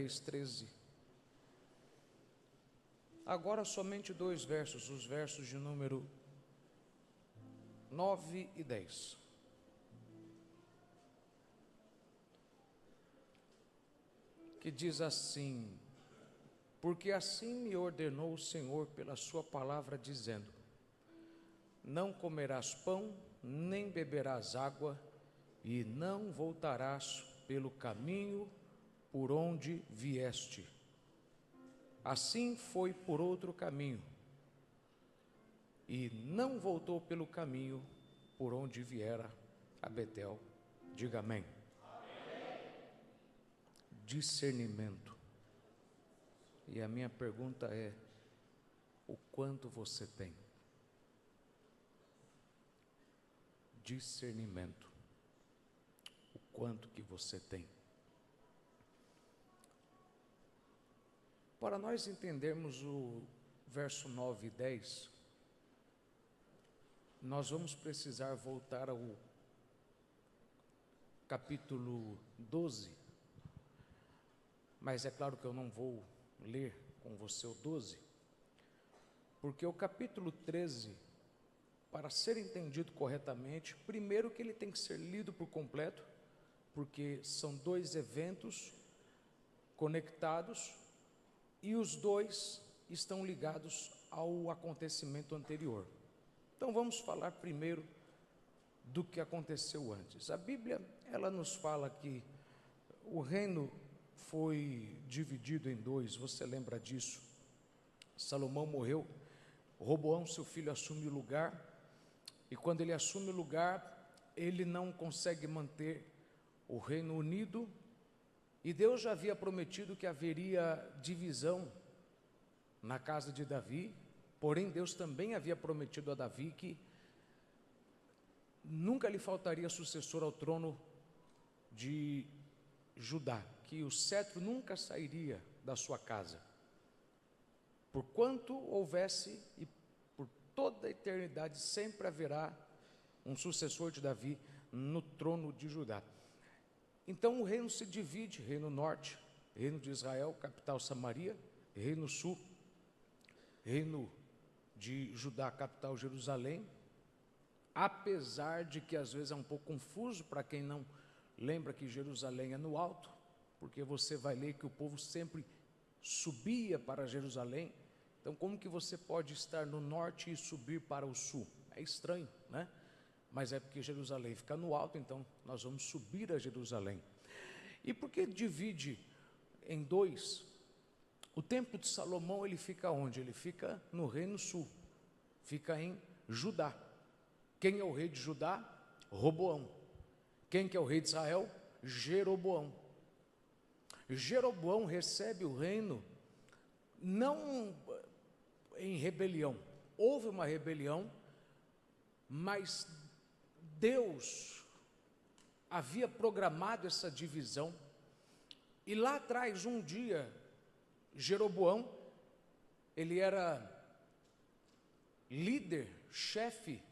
Reis 13. Agora somente 2 versos, os versos de número 9 e 10. Que diz assim: porque assim me ordenou o Senhor pela sua palavra, dizendo: não comerás pão, nem beberás água, e não voltarás pelo caminho por onde vieste. Assim foi por outro caminho, e não voltou pelo caminho por onde viera a Betel. Diga amém. Amém. Discernimento. E a minha pergunta é: o quanto você tem? Discernimento. O quanto que você tem? Para nós entendermos o verso 9 e 10, nós vamos precisar voltar ao capítulo 12, mas é claro que eu não vou ler com você o 12, porque o capítulo 13, para ser entendido corretamente, primeiro que ele tem que ser lido por completo, porque são 2 eventos conectados, e os 2 estão ligados ao acontecimento anterior. Então vamos falar primeiro do que aconteceu antes. A Bíblia, ela nos fala que o reino foi dividido em 2, você lembra disso? Salomão morreu, Roboão, seu filho, assume o lugar, e quando ele assume o lugar, ele não consegue manter o reino unido, e Deus já havia prometido que haveria divisão na casa de Davi, porém Deus também havia prometido a Davi que nunca lhe faltaria sucessor ao trono de Judá, que o cetro nunca sairia da sua casa, por quanto houvesse e por toda a eternidade sempre haverá um sucessor de Davi no trono de Judá. Então o reino se divide: reino norte, reino de Israel, capital Samaria; reino sul, reino de Judá, capital Jerusalém. Apesar de que às vezes é um pouco confuso para quem não lembra que Jerusalém é no alto, porque você vai ler que o povo sempre subia para Jerusalém. Então como que você pode estar no norte e subir para o sul? É estranho, né? Mas é porque Jerusalém fica no alto, então nós vamos subir a Jerusalém. E por que divide em 2? O templo de Salomão, ele fica onde? Ele fica no reino sul, fica em Judá. Quem é o rei de Judá? Roboão. Quem que é o rei de Israel? Jeroboão. Jeroboão recebe o reino não em rebelião. Houve uma rebelião, mas Deus havia programado essa divisão, e lá atrás, um dia, Jeroboão, ele era líder, chefe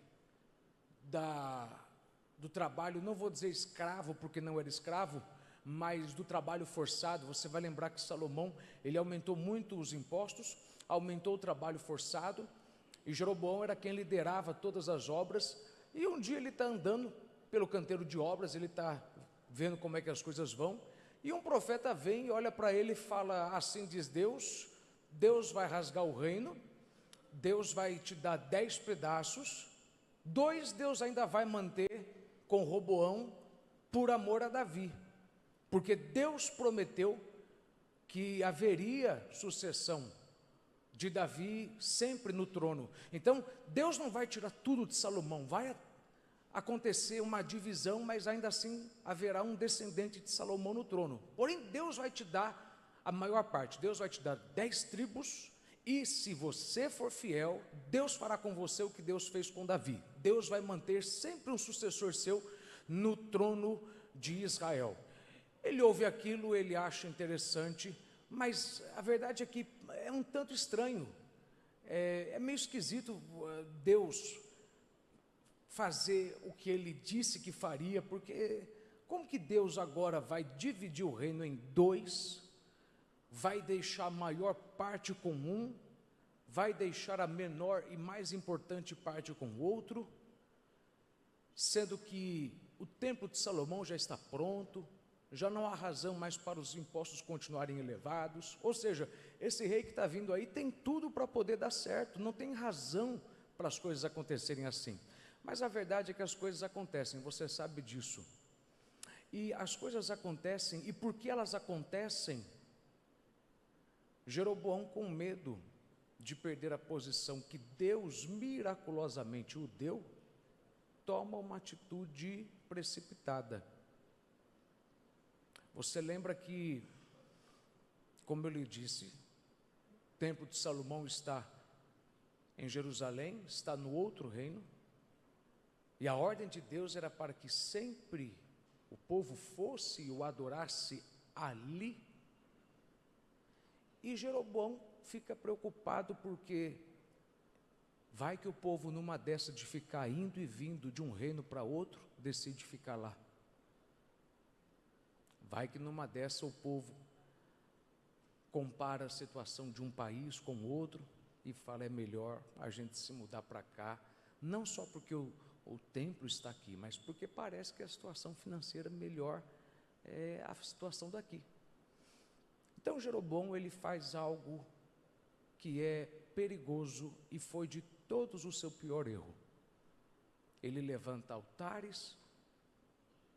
do trabalho, não vou dizer escravo, porque não era escravo, mas do trabalho forçado. Você vai lembrar que Salomão, ele aumentou muito os impostos, aumentou o trabalho forçado, e Jeroboão era quem liderava todas as obras. E um dia ele está andando pelo canteiro de obras, ele está vendo como é que as coisas vão, e um profeta vem e olha para ele e fala: assim diz Deus, Deus vai rasgar o reino, Deus vai te dar 10 pedaços, 2 Deus ainda vai manter com Roboão por amor a Davi, porque Deus prometeu que haveria sucessão de Davi sempre no trono. Então Deus não vai tirar tudo de Salomão, vai acontecer uma divisão, mas ainda assim haverá um descendente de Salomão no trono. Porém Deus vai te dar a maior parte, Deus vai te dar 10 tribos, e se você for fiel, Deus fará com você o que Deus fez com Davi. Deus vai manter sempre um sucessor seu no trono de Israel. Ele ouve aquilo, ele acha interessante, mas a verdade é que é um tanto estranho, é meio esquisito Deus fazer o que ele disse que faria, porque como que Deus agora vai dividir o reino em 2, vai deixar a maior parte com um, vai deixar a menor e mais importante parte com o outro, sendo que o templo de Salomão já está pronto, já não há razão mais para os impostos continuarem elevados, ou seja, esse rei que está vindo aí tem tudo para poder dar certo, não tem razão para as coisas acontecerem assim, mas a verdade é que as coisas acontecem, você sabe disso, e as coisas acontecem, e porque elas acontecem, Jeroboão, com medo de perder a posição que Deus miraculosamente o deu, toma uma atitude precipitada. Você lembra que, como eu lhe disse, o templo de Salomão está em Jerusalém, está no outro reino, e a ordem de Deus era para que sempre o povo fosse e o adorasse ali. E Jeroboão fica preocupado porque vai que o povo, numa dessa de ficar indo e vindo de um reino para outro, decide ficar lá. Vai que numa dessa o povo compara a situação de um país com o outro e fala, é melhor a gente se mudar para cá, não só porque o templo está aqui, mas porque parece que a situação financeira melhor é a situação daqui. Então Jeroboão, ele faz algo que é perigoso e foi de todos o seu pior erro. Ele levanta altares,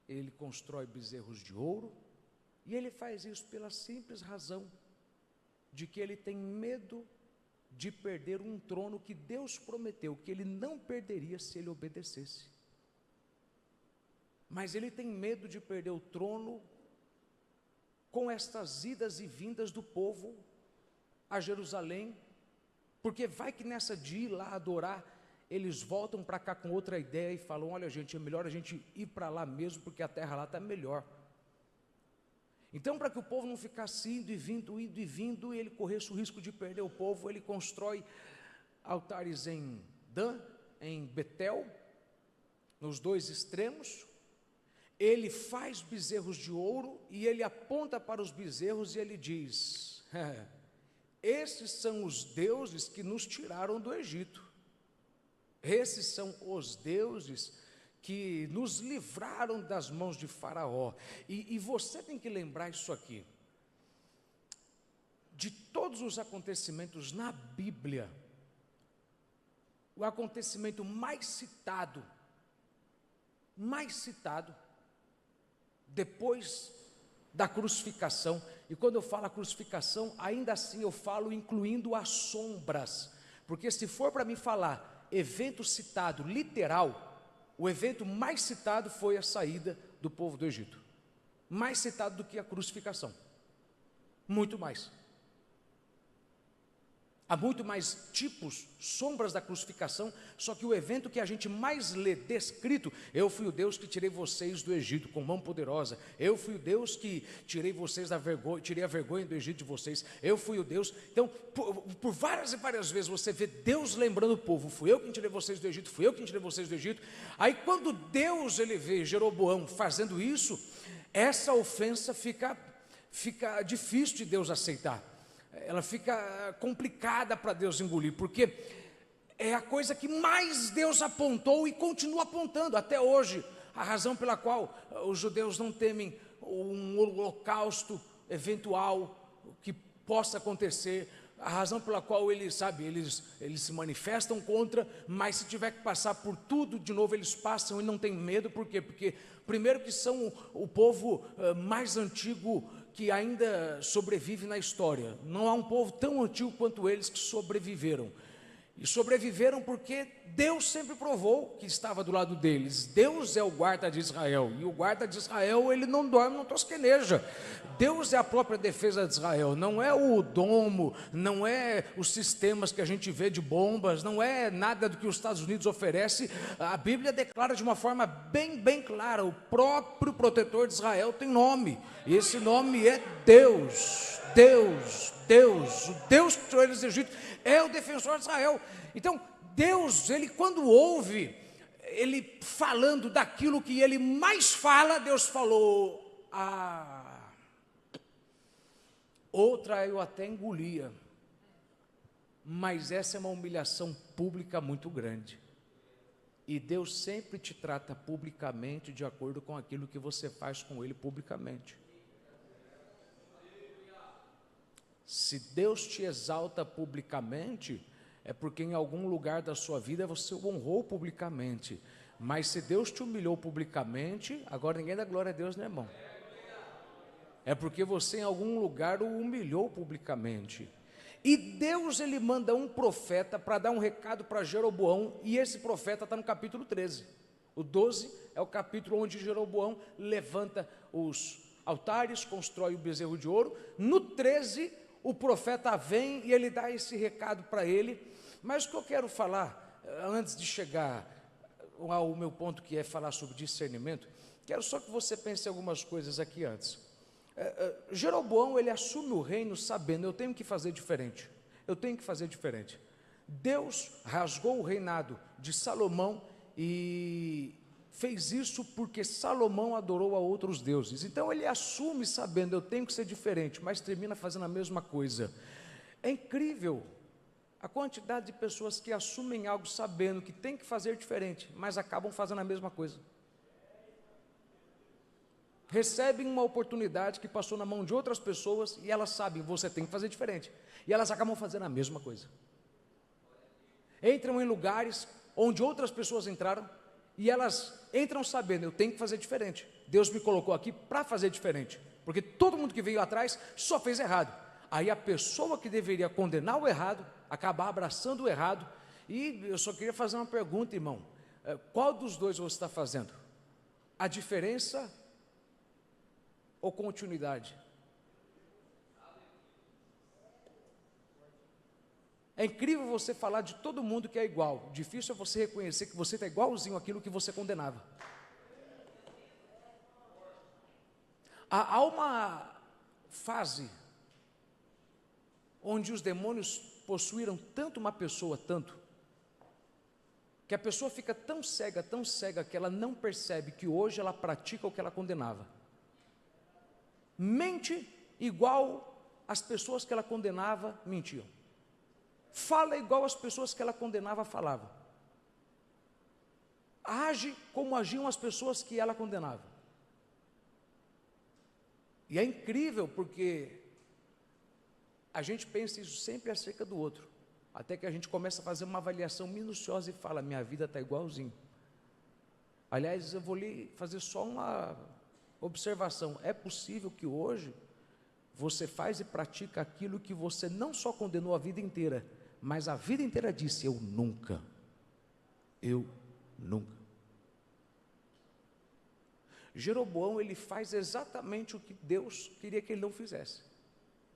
ele constrói bezerros de ouro, e ele faz isso pela simples razão de que ele tem medo de perder um trono que Deus prometeu que ele não perderia se ele obedecesse. Mas ele tem medo de perder o trono com estas idas e vindas do povo a Jerusalém, porque vai que nessa de ir lá adorar, eles voltam para cá com outra ideia e falam, olha gente, é melhor a gente ir para lá mesmo, porque a terra lá está melhor. Então, para que o povo não ficasse indo e vindo, e ele corresse o risco de perder o povo, ele constrói altares em Dan, em Betel, nos dois extremos, ele faz bezerros de ouro, e ele aponta para os bezerros e ele diz, esses são os deuses que nos tiraram do Egito, esses são os deuses que nos livraram das mãos de Faraó, e você tem que lembrar isso aqui, de todos os acontecimentos na Bíblia, o acontecimento mais citado, depois da crucificação, e quando eu falo a crucificação, ainda assim eu falo incluindo as sombras, porque se for para mim falar evento citado literal, o evento mais citado foi a saída do povo do Egito, mais citado do que a crucificação, muito mais. Há muito mais tipos, sombras da crucificação, só que o evento que a gente mais lê descrito, eu fui o Deus que tirei vocês do Egito com mão poderosa, eu fui o Deus que tirei vocês da vergonha, tirei a vergonha do Egito de vocês, eu fui o Deus. Então, por várias e várias vezes você vê Deus lembrando o povo, fui eu quem tirei vocês do Egito, fui eu quem tirei vocês do Egito. Aí quando Deus, ele vê Jeroboão fazendo isso, essa ofensa fica difícil de Deus aceitar. Ela fica complicada para Deus engolir, porque é a coisa que mais Deus apontou e continua apontando até hoje, a razão pela qual os judeus não temem um holocausto eventual que possa acontecer, a razão pela qual eles se manifestam contra, mas se tiver que passar por tudo de novo, eles passam e não tem medo. Por quê? Porque primeiro que são o povo mais antigo que ainda sobrevive na história, não há um povo tão antigo quanto eles que sobreviveram, e sobreviveram porque Deus sempre provou que estava do lado deles. Deus é o guarda de Israel, e o guarda de Israel, ele não dorme, não tosqueneja. Deus é a própria defesa de Israel, não é o domo, não é os sistemas que a gente vê de bombas, não é nada do que os Estados Unidos oferece. A Bíblia declara de uma forma bem clara, o próprio protetor de Israel tem nome, e esse nome é Deus, o Deus que tirou eles do Egito, é o defensor de Israel. Então Deus, ele quando ouve ele falando daquilo que ele mais fala, Deus falou, outra eu até engolia, mas essa é uma humilhação pública muito grande. E Deus sempre te trata publicamente de acordo com aquilo que você faz com Ele publicamente. Se Deus te exalta publicamente, é porque em algum lugar da sua vida você o honrou publicamente. Mas se Deus te humilhou publicamente, agora ninguém dá glória a Deus, né, irmão? É porque você em algum lugar o humilhou publicamente. E Deus, ele manda um profeta para dar um recado para Jeroboão, e esse profeta está no capítulo 13. O 12 é o capítulo onde Jeroboão levanta os altares, constrói o bezerro de ouro. No 13, o profeta vem e ele dá esse recado para ele. Mas o que eu quero falar, antes de chegar ao meu ponto, que é falar sobre discernimento, quero só que você pense em algumas coisas aqui antes. Jeroboão, ele assume o reino sabendo, eu tenho que fazer diferente, Deus rasgou o reinado de Salomão e fez isso porque Salomão adorou a outros deuses. Então ele assume sabendo, eu tenho que ser diferente, mas termina fazendo a mesma coisa. É incrível a quantidade de pessoas que assumem algo sabendo que tem que fazer diferente, mas acabam fazendo a mesma coisa. Recebem uma oportunidade que passou na mão de outras pessoas e elas sabem, você tem que fazer diferente, e elas acabam fazendo a mesma coisa. Entram em lugares onde outras pessoas entraram e elas entram sabendo, eu tenho que fazer diferente, Deus me colocou aqui para fazer diferente, porque todo mundo que veio atrás só fez errado. Aí a pessoa que deveria condenar o errado acaba abraçando o errado. E eu só queria fazer uma pergunta, irmão, qual dos dois você está fazendo? A diferença ou continuidade? É incrível você falar de todo mundo que é igual, difícil é você reconhecer que você está igualzinho àquilo que você condenava. Há uma fase onde os demônios possuíram tanto uma pessoa, tanto, que a pessoa fica tão cega, que ela não percebe que hoje ela pratica o que ela condenava. Mente igual as pessoas que ela condenava mentiam. Fala igual as pessoas que ela condenava falavam. Age como agiam as pessoas que ela condenava. E é incrível porque a gente pensa isso sempre acerca do outro, até que a gente começa a fazer uma avaliação minuciosa e fala, minha vida está igualzinho. Aliás, eu vou lhe fazer só uma observação. É possível que hoje você faz e pratica aquilo que você não só condenou a vida inteira, mas a vida inteira disse, eu nunca. Jeroboão, ele faz exatamente o que Deus queria que ele não fizesse.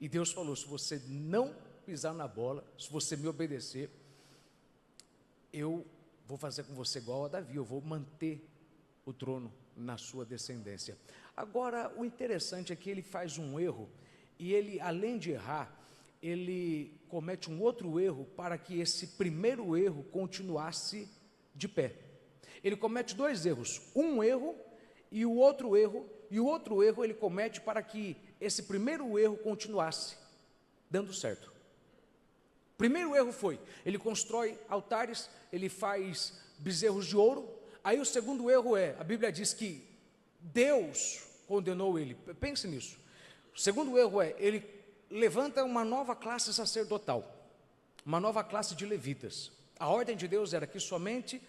E Deus falou, se você não pisar na bola, se você me obedecer, eu vou fazer com você igual a Davi, eu vou manter o trono na sua descendência. Agora, o interessante é que ele faz um erro, e ele, além de errar, ele comete um outro erro para que esse primeiro erro continuasse de pé. Ele comete dois erros, um erro e o outro erro ele comete para que esse primeiro erro continuasse dando certo. O primeiro erro foi, ele constrói altares, ele faz bezerros de ouro. Aí o segundo erro a Bíblia diz que Deus condenou ele, pense nisso. O segundo erro ele levanta uma nova classe sacerdotal, uma nova classe de levitas. A ordem de Deus era que somente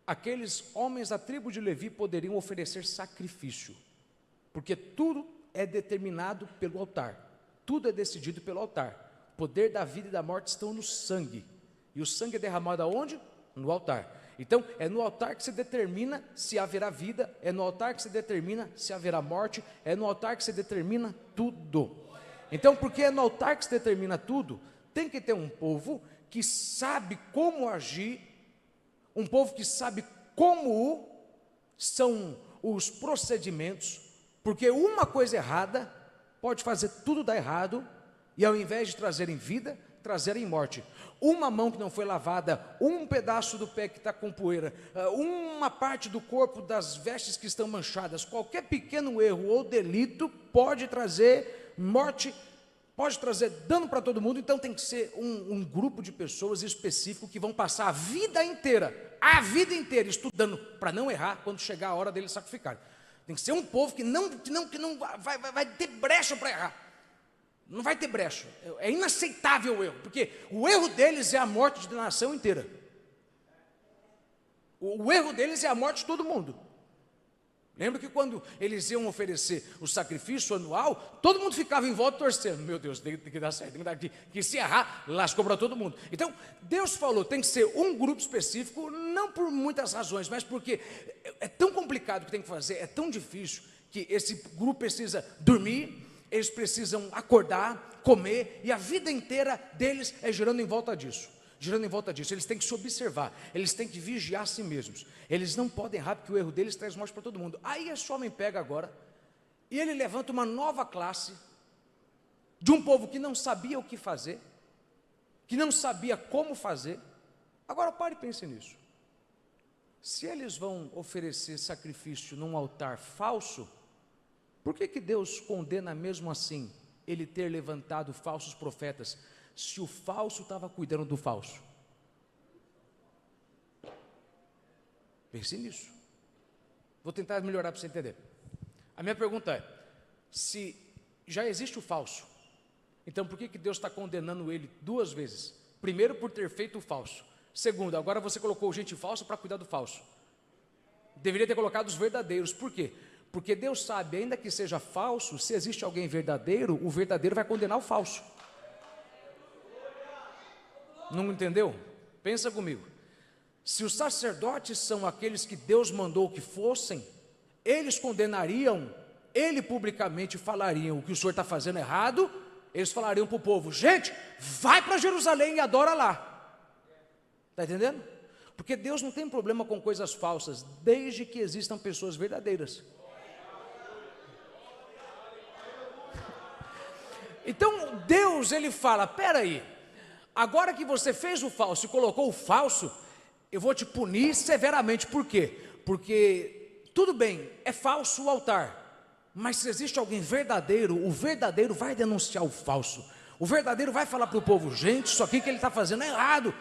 aqueles homens da tribo de Levi poderiam oferecer sacrifício, porque tudo é determinado pelo altar, tudo é decidido pelo altar. O poder da vida e da morte estão no sangue, e o sangue é derramado aonde? No altar. Então, é no altar que se determina se haverá vida, é no altar que se determina se haverá morte, é no altar que se determina tudo. Então, porque é no altar que se determina tudo, tem que ter um povo que sabe como agir, um povo que sabe como são os procedimentos, porque uma coisa errada pode fazer tudo dar errado, e ao invés de trazerem vida, trazerem morte. Uma mão que não foi lavada, um pedaço do pé que está com poeira, uma parte do corpo das vestes que estão manchadas, qualquer pequeno erro ou delito pode trazer morte pode trazer dano para todo mundo, então tem que ser um grupo de pessoas específico que vão passar a vida inteira estudando para não errar quando chegar a hora deles sacrificarem. Tem que ser um povo que não vai ter brecha para errar. Não vai ter brecha. É inaceitável o erro, porque o erro deles é a morte da nação inteira. O erro deles é a morte de todo mundo. Lembra que quando eles iam oferecer o sacrifício anual, todo mundo ficava em volta torcendo. Meu Deus, tem que dar certo, tem que dar aqui. Que se errar, lascou para todo mundo. Então, Deus falou, tem que ser um grupo específico, não por muitas razões, mas porque é tão complicado o que tem que fazer, é tão difícil, que esse grupo precisa dormir, eles precisam acordar, comer, e a vida inteira deles é girando em volta disso. Eles têm que se observar, eles têm que vigiar a si mesmos, eles não podem errar, porque o erro deles traz morte para todo mundo. Aí esse homem pega agora, e ele levanta uma nova classe, de um povo que não sabia o que fazer, que não sabia como fazer. Agora pare e pense nisso, se eles vão oferecer sacrifício num altar falso, por que Deus condena mesmo assim, ele ter levantado falsos profetas, se o falso estava cuidando do falso? Pense nisso. Vou tentar melhorar para você entender. A minha pergunta é, se já existe o falso, então por que Deus está condenando ele duas vezes? Primeiro, por ter feito o falso. Segundo, agora você colocou gente falsa para cuidar do falso. Deveria ter colocado os verdadeiros. Por quê? Porque Deus sabe, ainda que seja falso, se existe alguém verdadeiro, o verdadeiro vai condenar o falso. Não entendeu? Pensa comigo. Se os sacerdotes são aqueles que Deus mandou que fossem, eles condenariam, ele publicamente falariam o que o senhor está fazendo errado, eles falariam para o povo, gente, vai para Jerusalém e adora lá. Está entendendo? Porque Deus não tem problema com coisas falsas, desde que existam pessoas verdadeiras. Então Deus, ele fala, peraí, agora que você fez o falso e colocou o falso, eu vou te punir severamente. Por quê? Porque, tudo bem, é falso o altar, mas se existe alguém verdadeiro, o verdadeiro vai denunciar o falso. O verdadeiro vai falar para o povo, gente, isso aqui que ele está fazendo é errado.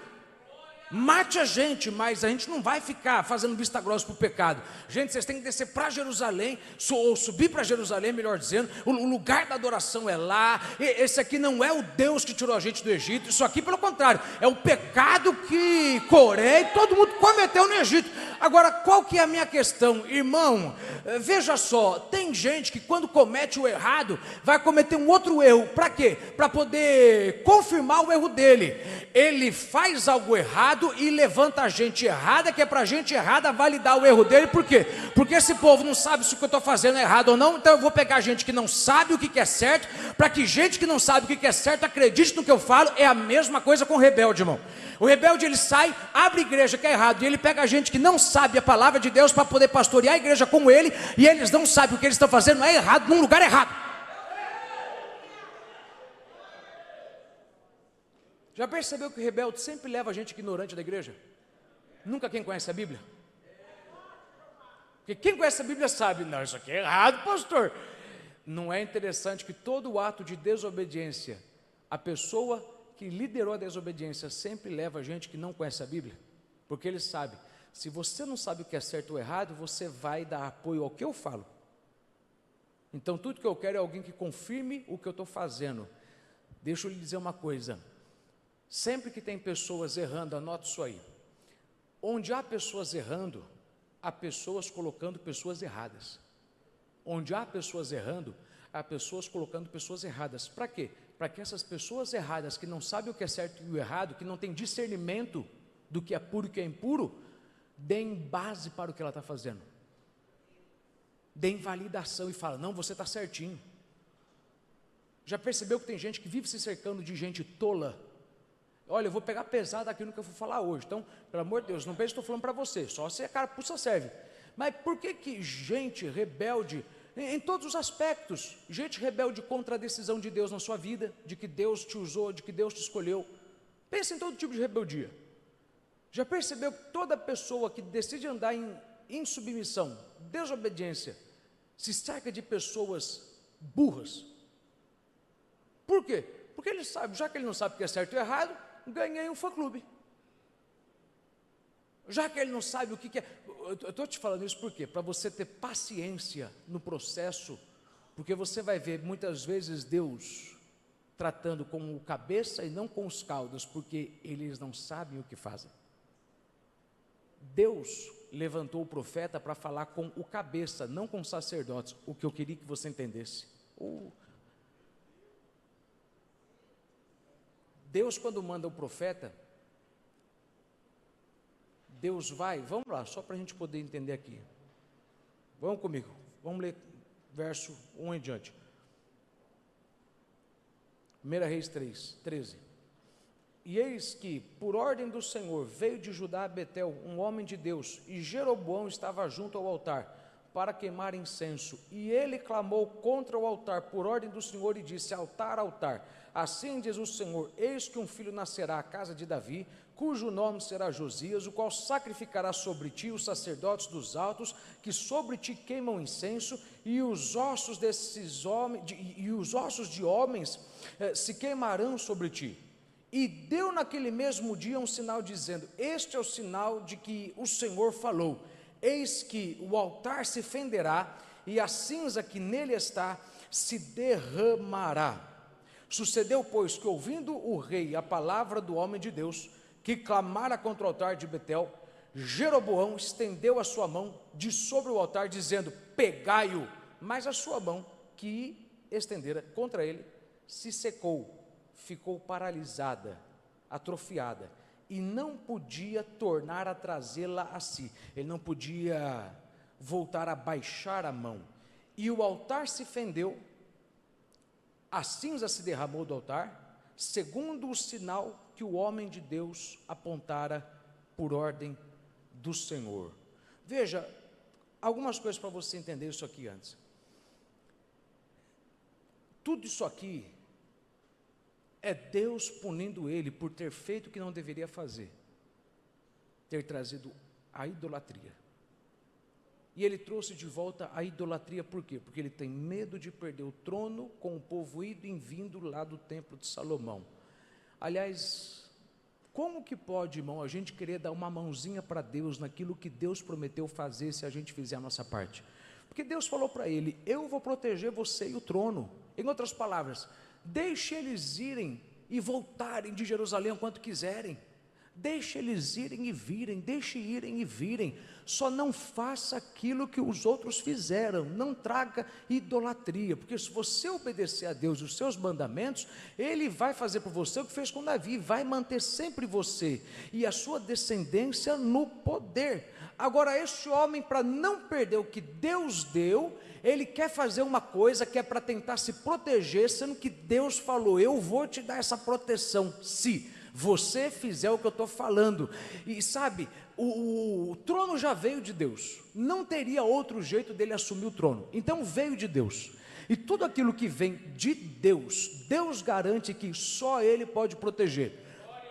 Mate a gente, mas a gente não vai ficar fazendo vista grossa para o pecado. Gente, vocês têm que descer para Jerusalém, ou subir para Jerusalém, melhor dizendo. O lugar da adoração é lá. Esse aqui não é o Deus que tirou a gente do Egito. Isso aqui, pelo contrário, é o pecado que Coré e todo mundo cometeu no Egito. Agora, qual que é a minha questão? Irmão, veja só, tem gente que quando comete o errado, vai cometer um outro erro. Para quê? Para poder confirmar o erro dele. Ele faz algo errado e levanta a gente errada, que é para a gente errada validar o erro dele. Por quê? Porque esse povo não sabe se o que eu estou fazendo é errado ou não, então eu vou pegar gente que não sabe o que é certo, para que gente que não sabe o que é certo acredite no que eu falo. É a mesma coisa com o rebelde, irmão. O rebelde, ele sai, abre igreja que é errado, e ele pega gente que não sabe a palavra de Deus para poder pastorear a igreja como ele, e eles não sabem o que eles estão fazendo é errado, num lugar errado. Já percebeu que o rebelde sempre leva a gente ignorante da igreja? Nunca quem conhece a Bíblia? Porque quem conhece a Bíblia sabe, não, isso aqui é errado, pastor. Não é interessante que todo ato de desobediência, a pessoa que liderou a desobediência sempre leva a gente que não conhece a Bíblia? Porque ele sabe, se você não sabe o que é certo ou errado, você vai dar apoio ao que eu falo. Então tudo que eu quero é alguém que confirme o que eu estou fazendo. Deixa eu lhe dizer uma coisa, sempre que tem pessoas errando, anote isso aí, onde há pessoas errando, há pessoas colocando pessoas erradas. Onde há pessoas errando, há pessoas colocando pessoas erradas. Para quê? Para que essas pessoas erradas, que não sabem o que é certo e o errado, que não têm discernimento do que é puro e o que é impuro, deem base para o que ela está fazendo, deem validação e falam, não, você está certinho. Já percebeu que tem gente que vive se cercando de gente tola? Olha, eu vou pegar pesado aqui no que eu vou falar hoje, então, pelo amor de Deus, não pense que estou falando para você, só se a carapuça serve. Mas por que gente rebelde, em todos os aspectos, gente rebelde contra a decisão de Deus na sua vida, de que Deus te usou, de que Deus te escolheu? Pensa em todo tipo de rebeldia. Já percebeu que toda pessoa que decide andar em insubmissão, desobediência, se cerca de pessoas burras? Por quê? Porque ele sabe, já que ele não sabe o que é certo e errado, ganhei um fã-clube. Já que ele não sabe o que é, eu estou te falando isso por quê? Para você ter paciência no processo, porque você vai ver muitas vezes Deus tratando com o cabeça e não com os caudos, porque eles não sabem o que fazem. Deus levantou o profeta para falar com o cabeça, não com os sacerdotes, o que eu queria que você entendesse. Deus, quando manda o profeta, Deus vai, vamos lá, só para a gente poder entender aqui. Vamos comigo, vamos ler verso 1 em diante. 1 Reis 13. E eis que, por ordem do Senhor, veio de Judá a Betel um homem de Deus, e Jeroboão estava junto ao altar, para queimar incenso. E ele clamou contra o altar, por ordem do Senhor, e disse: altar, altar, assim diz o Senhor, eis que um filho nascerá à casa de Davi, cujo nome será Josias, o qual sacrificará sobre ti os sacerdotes dos altos, que sobre ti queimam incenso, e os ossos desses homens, e os ossos de homens se queimarão sobre ti. E deu naquele mesmo dia um sinal, dizendo: este é o sinal de que o Senhor falou, eis que o altar se fenderá, e a cinza que nele está se derramará. Sucedeu, pois, que ouvindo o rei a palavra do homem de Deus, que clamara contra o altar de Betel, Jeroboão estendeu a sua mão de sobre o altar, dizendo: pegai-o. Mas a sua mão que estendera contra ele se secou, ficou paralisada, atrofiada, e não podia tornar a trazê-la a si. Ele não podia voltar a baixar a mão. E o altar se fendeu, a cinza se derramou do altar, segundo o sinal que o homem de Deus apontara por ordem do Senhor. Veja, algumas coisas para você entender isso aqui antes. Tudo isso aqui é Deus punindo ele por ter feito o que não deveria fazer, ter trazido a idolatria. E ele trouxe de volta a idolatria, por quê? Porque ele tem medo de perder o trono com o povo ido e vindo lá do templo de Salomão. Aliás, como que pode, irmão, a gente querer dar uma mãozinha para Deus naquilo que Deus prometeu fazer se a gente fizer a nossa parte? Porque Deus falou para ele: eu vou proteger você e o trono. Em outras palavras, deixe eles irem e voltarem de Jerusalém o quanto quiserem. Deixe eles irem e virem, deixe irem e virem. Só não faça aquilo que os outros fizeram, não traga idolatria, porque se você obedecer a Deus e os seus mandamentos, Ele vai fazer por você o que fez com Davi, vai manter sempre você e a sua descendência no poder. Agora, este homem, para não perder o que Deus deu, ele quer fazer uma coisa que é para tentar se proteger, sendo que Deus falou: eu vou te dar essa proteção, se você fizer o que eu estou falando. E sabe, o trono já veio de Deus, não teria outro jeito dele assumir o trono, então veio de Deus, e tudo aquilo que vem de Deus, Deus garante que só Ele pode proteger,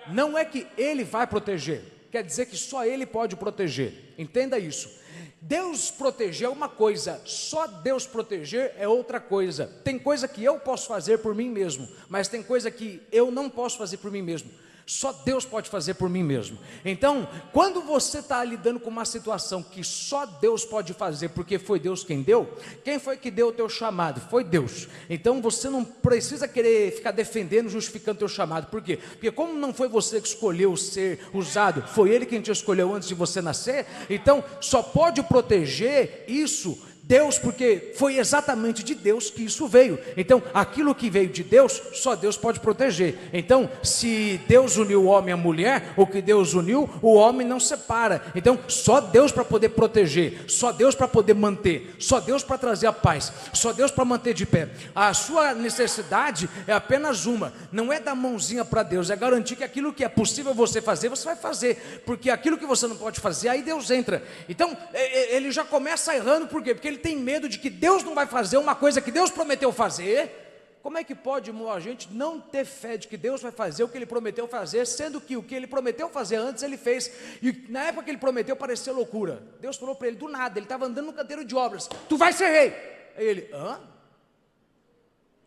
não é que Ele vai proteger, quer dizer que só Ele pode proteger, entenda isso. Deus proteger é uma coisa, só Deus proteger é outra coisa. Tem coisa que eu posso fazer por mim mesmo, mas tem coisa que eu não posso fazer por mim mesmo. Só Deus pode fazer por mim mesmo. Então, quando você está lidando com uma situação que só Deus pode fazer, porque foi Deus quem deu, quem foi que deu o teu chamado? Foi Deus. Então você não precisa querer ficar defendendo, justificando o teu chamado. Por quê? Porque como não foi você que escolheu ser usado, foi Ele quem te escolheu antes de você nascer, então só pode proteger isso Deus, porque foi exatamente de Deus que isso veio. Então, aquilo que veio de Deus, só Deus pode proteger. Então, se Deus uniu o homem e a mulher, o que Deus uniu, o homem não separa. Então, só Deus para poder proteger, só Deus para poder manter, só Deus para trazer a paz, só Deus para manter de pé. A sua necessidade é apenas uma, não é dar mãozinha para Deus, é garantir que aquilo que é possível você fazer, você vai fazer, porque aquilo que você não pode fazer, aí Deus entra. Então, ele já começa errando, por quê? Porque ele tem medo de que Deus não vai fazer uma coisa que Deus prometeu fazer. Como é que pode, irmão, a gente não ter fé de que Deus vai fazer o que Ele prometeu fazer, sendo que o que Ele prometeu fazer antes, Ele fez, e na época que Ele prometeu parecia loucura. Deus falou para ele do nada, ele estava andando no canteiro de obras: tu vai ser rei. Aí ele: hã?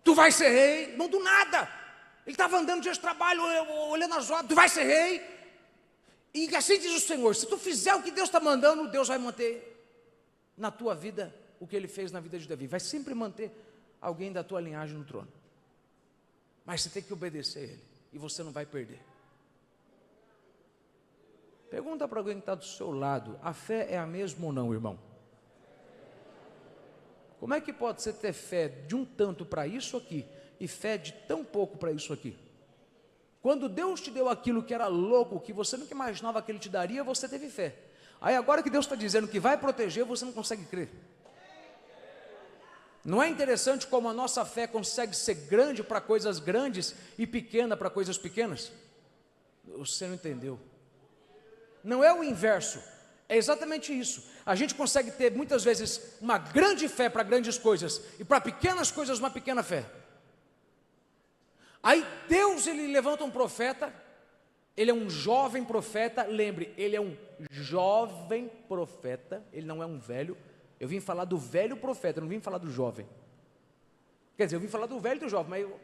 Tu vai ser rei, não do nada. Ele estava andando dias de trabalho, olhando as obras, tu vai ser rei. E assim diz o Senhor, se tu fizer o que Deus está mandando, Deus vai manter na tua vida o que Ele fez na vida de Davi. Vai sempre manter alguém da tua linhagem no trono. Mas você tem que obedecer a Ele, e você não vai perder. Pergunta para alguém que está do seu lado, a fé é a mesma ou não, irmão? Como é que pode você ter fé de um tanto para isso aqui e fé de tão pouco para isso aqui? Quando Deus te deu aquilo que era louco, que você nunca imaginava que Ele te daria, você teve fé. Aí agora que Deus está dizendo que vai proteger, você não consegue crer. Não é interessante como a nossa fé consegue ser grande para coisas grandes e pequena para coisas pequenas? Você não entendeu. Não é o inverso. É exatamente isso. A gente consegue ter muitas vezes uma grande fé para grandes coisas e para pequenas coisas uma pequena fé. Aí Deus, Ele levanta um profeta, ele é um jovem profeta, lembre, ele é um jovem profeta, ele não é um velho. Eu vim falar do velho profeta, não vim falar do jovem. Quer dizer, eu vim falar do velho e do jovem, mas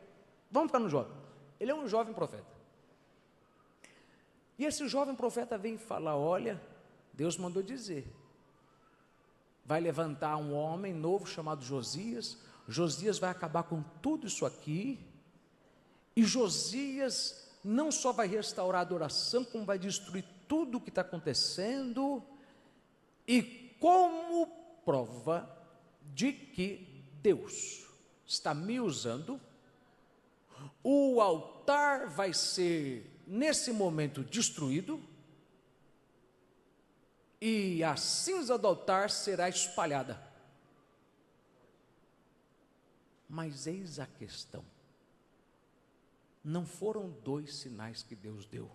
vamos ficar no jovem. Ele é um jovem profeta. E esse jovem profeta vem falar, olha, Deus mandou dizer, vai levantar um homem novo chamado Josias, Josias vai acabar com tudo isso aqui, e Josias não só vai restaurar a adoração, como vai destruir tudo o que está acontecendo, e como prova de que Deus está me usando, o altar vai ser, nesse momento, destruído, e a cinza do altar será espalhada. Mas eis a questão, não foram 2 sinais que Deus deu,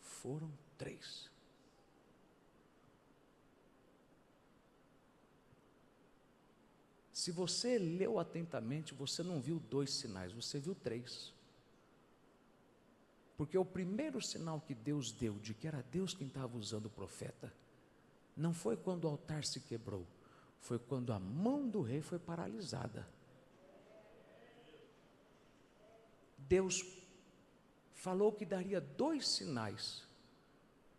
foram 3. Se você leu atentamente, você não viu 2 sinais, você viu 3. Porque o primeiro sinal que Deus deu, de que era Deus quem estava usando o profeta, não foi quando o altar se quebrou, foi quando a mão do rei foi paralisada. Deus falou que daria 2 sinais,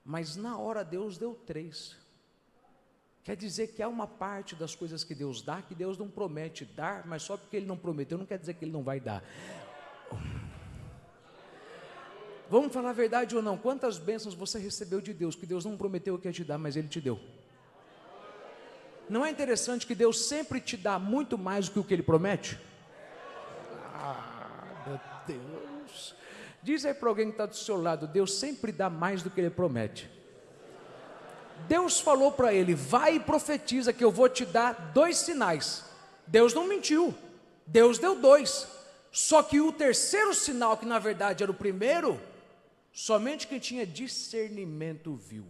mas na hora Deus deu 3. Quer dizer que há uma parte das coisas que Deus dá, que Deus não promete dar, mas só porque Ele não prometeu, não quer dizer que Ele não vai dar. Vamos falar a verdade ou não? Quantas bênçãos você recebeu de Deus, que Deus não prometeu que ia te dar, mas Ele te deu? Não é interessante que Deus sempre te dá muito mais do que o que Ele promete? Meu Deus. Diz aí para alguém que está do seu lado, Deus sempre dá mais do que Ele promete. Deus falou para ele, vai e profetiza que eu vou te dar 2 sinais. Deus não mentiu, Deus deu 2. Só que o terceiro sinal, que na verdade era o primeiro, somente quem tinha discernimento viu.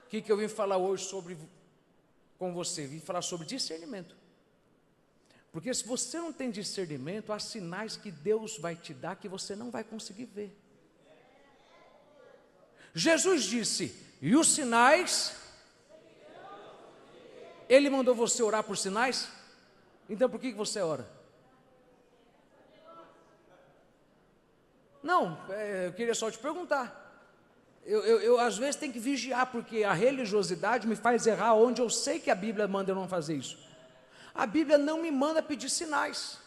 O que eu vim falar hoje com você? Vim falar sobre discernimento. Porque se você não tem discernimento, há sinais que Deus vai te dar que você não vai conseguir ver. Jesus disse, e os sinais? Ele mandou você orar por sinais? Então por que você ora? Não, eu queria só te perguntar. Eu às vezes tenho que vigiar, porque a religiosidade me faz errar onde eu sei que a Bíblia manda eu não fazer isso. A Bíblia não me manda pedir sinais.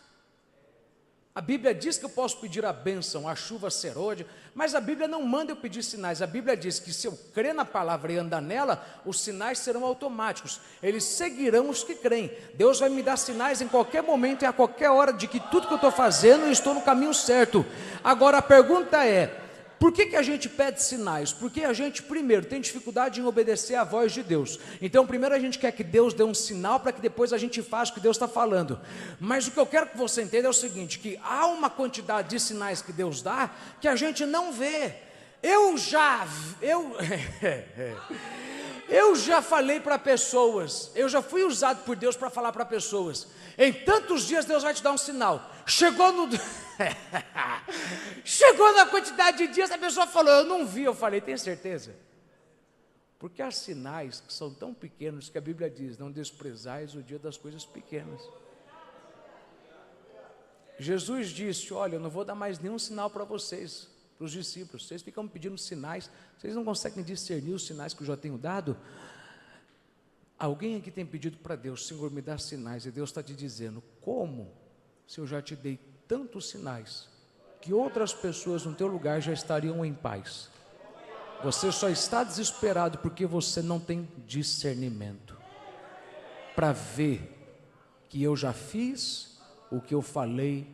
A Bíblia diz que eu posso pedir a bênção, a chuva serôdia, mas a Bíblia não manda eu pedir sinais. A Bíblia diz que se eu crer na palavra e andar nela, os sinais serão automáticos. Eles seguirão os que creem. Deus vai me dar sinais em qualquer momento e a qualquer hora de que tudo que eu estou fazendo, eu estou no caminho certo. Agora a pergunta é, por que a gente pede sinais? Porque a gente, primeiro, tem dificuldade em obedecer à voz de Deus. Então, primeiro a gente quer que Deus dê um sinal para que depois a gente faça o que Deus está falando. Mas o que eu quero que você entenda é o seguinte, que há uma quantidade de sinais que Deus dá que a gente não vê. Eu já falei para pessoas, eu já fui usado por Deus para falar para pessoas. Em tantos dias Deus vai te dar um sinal. Chegou na quantidade de dias, a pessoa falou, eu não vi. Eu falei, tem certeza? Porque há sinais que são tão pequenos que a Bíblia diz: não desprezais o dia das coisas pequenas. Jesus disse: olha, eu não vou dar mais nenhum sinal para vocês, para os discípulos. Vocês ficam me pedindo sinais, vocês não conseguem discernir os sinais que eu já tenho dado? Alguém aqui tem pedido para Deus: Senhor, me dá sinais. E Deus está te dizendo: como? Se eu já te dei tantos sinais, que outras pessoas no teu lugar já estariam em paz. Você só está desesperado porque você não tem discernimento para ver que eu já fiz o que eu falei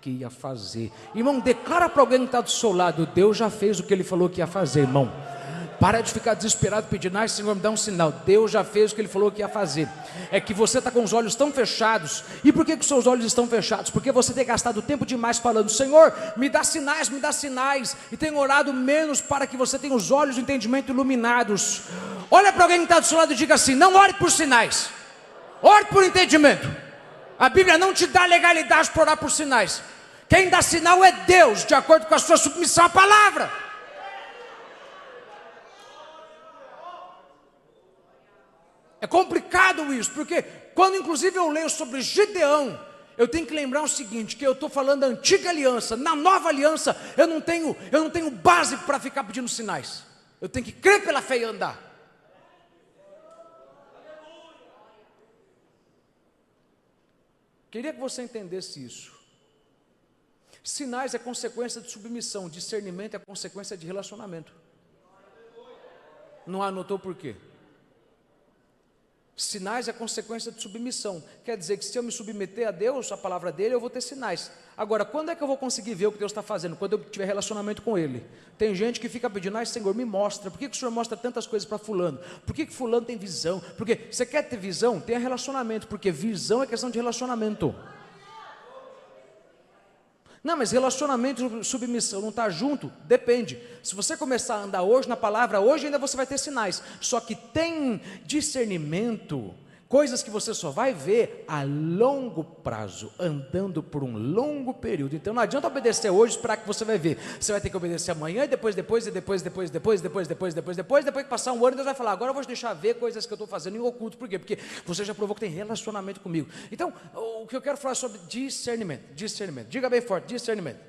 que ia fazer. Irmão, declara para alguém que está do seu lado: Deus já fez o que Ele falou que ia fazer, irmão. Para de ficar desesperado pedindo: ai, Senhor, me dá um sinal. Deus já fez o que Ele falou que ia fazer. É que você está com os olhos tão fechados. E por que os seus olhos estão fechados? Porque você tem gastado tempo demais falando: Senhor, me dá sinais, me dá sinais. E tem orado menos para que você tenha os olhos do entendimento iluminados. Olha para alguém que está do seu lado e diga assim: não ore por sinais, ore por entendimento. A Bíblia não te dá legalidade para orar por sinais. Quem dá sinal é Deus, de acordo com a sua submissão à palavra. É complicado isso, porque quando inclusive eu leio sobre Gideão, eu tenho que lembrar o seguinte: que eu estou falando da antiga aliança. Na nova aliança eu não tenho base para ficar pedindo sinais. Eu tenho que crer pela fé e andar. Queria que você entendesse isso. Sinais é consequência de submissão, discernimento é consequência de relacionamento. Não anotou por quê? Sinais é consequência de submissão. Quer dizer que se eu me submeter a Deus, a palavra dele, eu vou ter sinais. Agora, quando é que eu vou conseguir ver o que Deus está fazendo? Quando eu tiver relacionamento com Ele. Tem gente que fica pedindo: ai, Senhor, me mostra. Por que o Senhor mostra tantas coisas para fulano? Por que fulano tem visão? Porque você quer ter visão? Tenha relacionamento. Porque visão é questão de relacionamento. Não, mas relacionamento e submissão não está junto? Depende. Se você começar a andar hoje na palavra, hoje ainda você vai ter sinais. Só que tem discernimento, coisas que você só vai ver a longo prazo, andando por um longo período. Então não adianta obedecer hoje e esperar que você vai ver. Você vai ter que obedecer amanhã e depois que passar um ano, Deus vai falar: agora eu vou te deixar ver coisas que eu estou fazendo em oculto. Por quê? Porque você já provou que tem relacionamento comigo. Então, o que eu quero falar sobre discernimento. Diga bem forte: discernimento.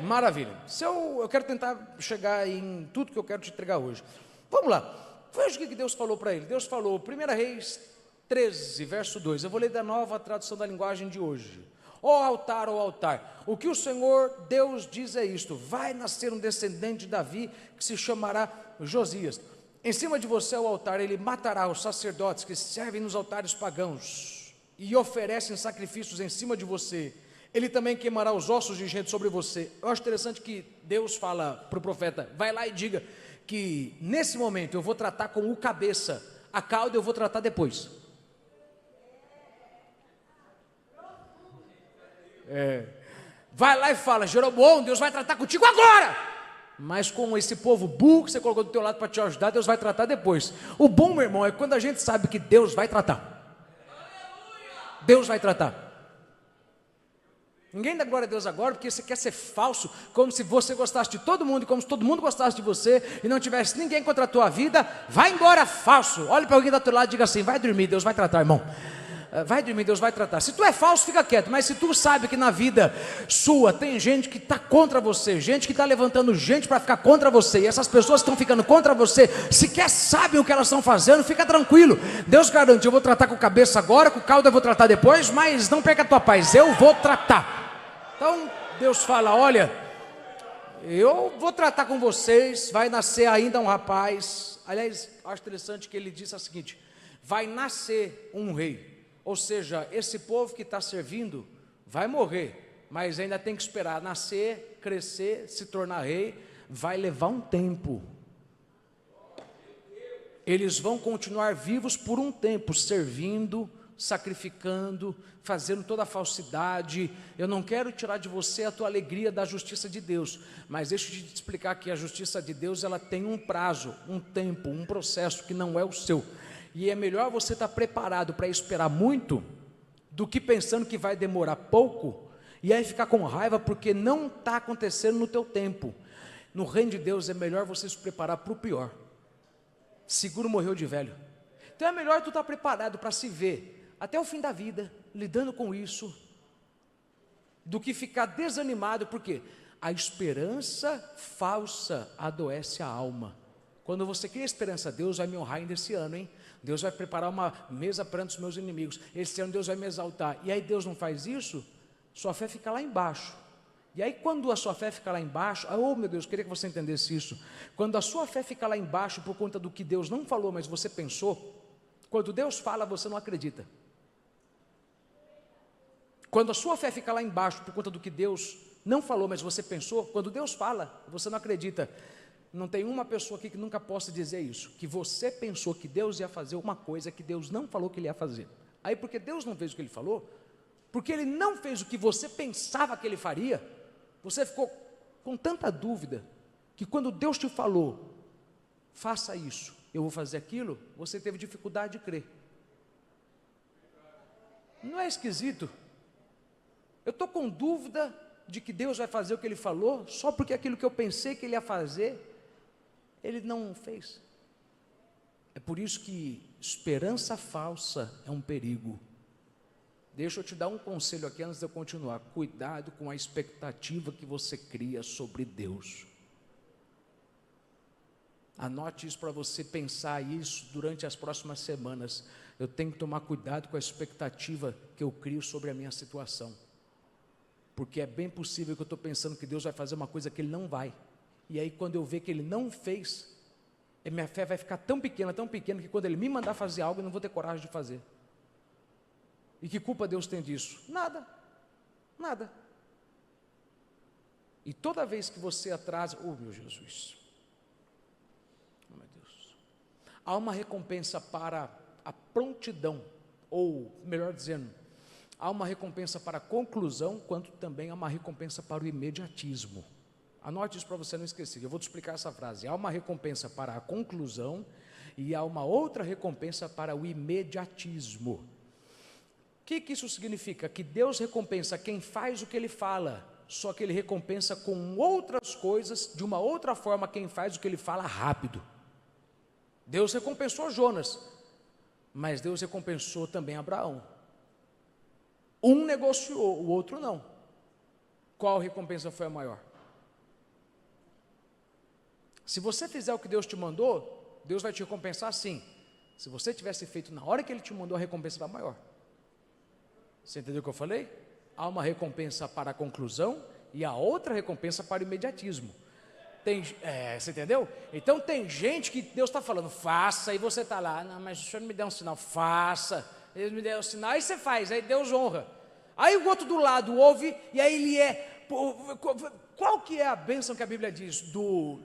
Maravilha. Eu quero tentar chegar em tudo que eu quero te entregar hoje. Vamos lá. Veja o que Deus falou para ele. Deus falou, 1 Reis 13, verso 2. Eu vou ler da nova tradução da linguagem de hoje. Ó altar, o que o Senhor Deus diz é isto: vai nascer um descendente de Davi, que se chamará Josias. Em cima de você é o altar, ele matará os sacerdotes que servem nos altares pagãos e oferecem sacrifícios em cima de você. Ele também queimará os ossos de gente sobre você. Eu acho interessante que Deus fala para o profeta: vai lá e diga que nesse momento eu vou tratar com o cabeça, a cauda eu vou tratar depois. Vai lá e fala: Jeroboão, Deus vai tratar contigo agora, mas com esse povo burro que você colocou do teu lado para te ajudar, Deus vai tratar depois. O bom, meu irmão, é quando a gente sabe que Deus vai tratar. Deus vai tratar. Ninguém dá glória a Deus agora porque você quer ser falso, como se você gostasse de todo mundo, como se todo mundo gostasse de você e não tivesse ninguém contra a tua vida. Vai embora, falso. Olhe para alguém do teu lado e diga assim: vai dormir, Deus vai tratar, irmão. Vai dormir, Deus vai tratar. Se tu é falso, fica quieto. Mas se tu sabe que na vida sua tem gente que está contra você, gente que está levantando gente para ficar contra você, e essas pessoas que estão ficando contra você sequer sabem o que elas estão fazendo, fica tranquilo. Deus garante: eu vou tratar com a cabeça agora, com o caldo eu vou tratar depois, mas não perca a tua paz, eu vou tratar. Então Deus fala: olha, eu vou tratar com vocês, vai nascer ainda um rapaz. Aliás, acho interessante que ele disse o seguinte: vai nascer um rei. Ou seja, esse povo que está servindo vai morrer, mas ainda tem que esperar nascer, crescer, se tornar rei. Vai levar um tempo. Eles vão continuar vivos por um tempo, servindo, sacrificando, fazendo toda a falsidade. Eu não quero tirar de você a tua alegria da justiça de Deus, mas deixa eu te explicar que a justiça de Deus, ela tem um prazo, um tempo, um processo que não é o seu. E é melhor você estar preparado para esperar muito, do que pensando que vai demorar pouco, e aí ficar com raiva porque não está acontecendo no teu tempo. No reino de Deus é melhor você se preparar para o pior. Seguro morreu de velho. Então é melhor tu estar preparado para se ver até o fim da vida, lidando com isso, do que ficar desanimado, porque a esperança falsa adoece a alma. Quando você cria esperança, Deus vai me honrar ainda esse ano, hein? Deus vai preparar uma mesa perante os meus inimigos, esse ano Deus vai me exaltar, e aí Deus não faz isso, sua fé fica lá embaixo. E aí quando a sua fé fica lá embaixo, oh meu Deus, queria que você entendesse isso, quando a sua fé fica lá embaixo por conta do que Deus não falou, mas você pensou, quando Deus fala, você não acredita. Quando a sua fé fica lá embaixo por conta do que Deus não falou, mas você pensou, quando Deus fala, você não acredita. Não tem uma pessoa aqui que nunca possa dizer isso, que você pensou que Deus ia fazer uma coisa que Deus não falou que Ele ia fazer. Aí porque Deus não fez o que Ele falou, porque Ele não fez o que você pensava que Ele faria, você ficou com tanta dúvida, que quando Deus te falou, faça isso, eu vou fazer aquilo, você teve dificuldade de crer. Não é esquisito? Eu estou com dúvida de que Deus vai fazer o que Ele falou, só porque aquilo que eu pensei que Ele ia fazer, Ele não fez. É por isso que esperança falsa é um perigo. Deixa eu te dar um conselho aqui antes de eu continuar. Cuidado com a expectativa que você cria sobre Deus. Anote isso para você pensar isso durante as próximas semanas. Eu tenho que tomar cuidado com a expectativa que eu crio sobre a minha situação. Porque é bem possível que eu estou pensando que Deus vai fazer uma coisa que Ele não vai. E aí quando eu ver que Ele não fez, a minha fé vai ficar tão pequena, que quando Ele me mandar fazer algo, eu não vou ter coragem de fazer. E que culpa Deus tem disso? Nada, nada. E toda vez que você atrasa, oh meu Jesus, oh meu Deus, há uma recompensa para a prontidão, ou melhor dizendo, há uma recompensa para a conclusão, quanto também há uma recompensa para o imediatismo. Anote isso para você não esquecer, eu vou te explicar essa frase. Há uma recompensa para a conclusão e há uma outra recompensa para o imediatismo. O que isso significa? Que Deus recompensa quem faz o que Ele fala, só que Ele recompensa com outras coisas, de uma outra forma, quem faz o que Ele fala rápido. Deus recompensou Jonas, mas Deus recompensou também Abraão. Um negociou, o outro não. Qual recompensa foi a maior? Se você fizer o que Deus te mandou, Deus vai te recompensar sim. Se você tivesse feito na hora que Ele te mandou, a recompensa vai maior. Você entendeu o que eu falei? Há uma recompensa para a conclusão e a outra recompensa para o imediatismo. Você entendeu? Então tem gente que Deus está falando, faça, e você está lá, não, mas o Senhor me deu um sinal, faça. Ele me deu um sinal, aí você faz, aí Deus honra. Aí o outro do lado ouve, e aí ele é... Qual que é a bênção que a Bíblia diz do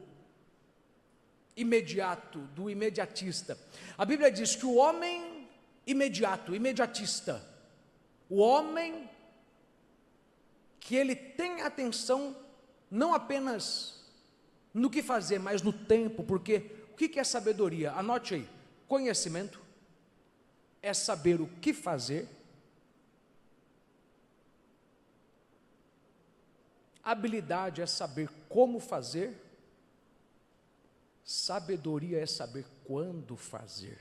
imediato, do imediatista? A Bíblia diz que o homem imediatista, o homem que ele tem atenção não apenas no que fazer, mas no tempo, porque o que é sabedoria? Anote aí, conhecimento é saber o que fazer, habilidade é saber como fazer, sabedoria é saber quando fazer.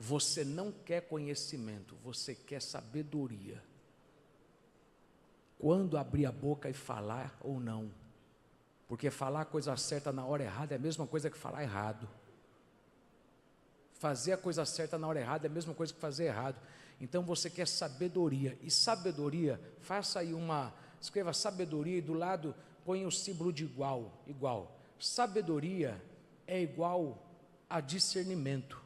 Você não quer conhecimento, você quer sabedoria. Quando abrir a boca e falar ou não. Porque falar a coisa certa na hora errada é a mesma coisa que falar errado. Fazer a coisa certa na hora errada é a mesma coisa que fazer errado. Então você quer sabedoria. E sabedoria, faça aí escreva sabedoria e do lado põe o símbolo de igual. Sabedoria é igual a discernimento.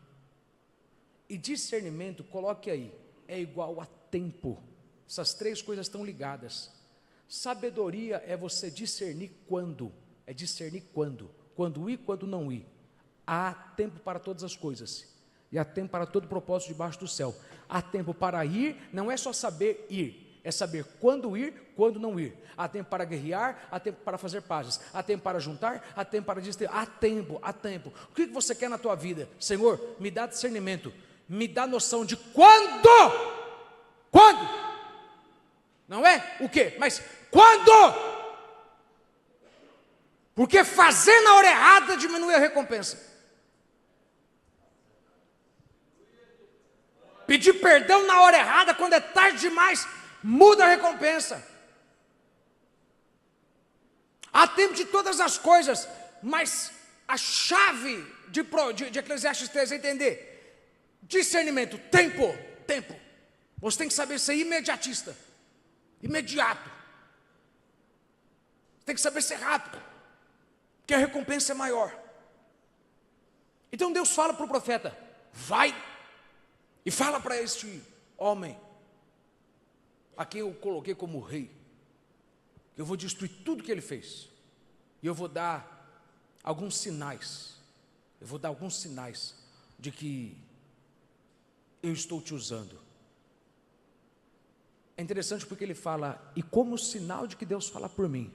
E discernimento, coloque aí, é igual a tempo. Essas três coisas estão ligadas. Sabedoria é você discernir quando. Quando ir, quando não ir. Há tempo para todas as coisas. E há tempo para todo propósito debaixo do céu. Há tempo para ir, não é só saber ir. É saber quando ir, quando não ir. Há tempo para guerrear, há tempo para fazer pazes. Há tempo para juntar, há tempo para distrair. Há tempo. O que você quer na tua vida? Senhor, me dá discernimento. Me dá noção de quando. Não é o quê? Mas quando? Porque fazer na hora errada diminui a recompensa. Pedir perdão na hora errada, quando é tarde demais, muda a recompensa. Há tempo de todas as coisas, mas a chave de Eclesiastes 3 é entender: discernimento, tempo. Você tem que saber ser imediatista, imediato. Tem que saber ser rápido, porque a recompensa é maior. Então Deus fala para o profeta: vai e fala para este homem, a quem eu coloquei como rei, que eu vou destruir tudo que ele fez, e eu vou dar alguns sinais, de que eu estou te usando. É interessante porque ele fala, e como sinal de que Deus fala por mim.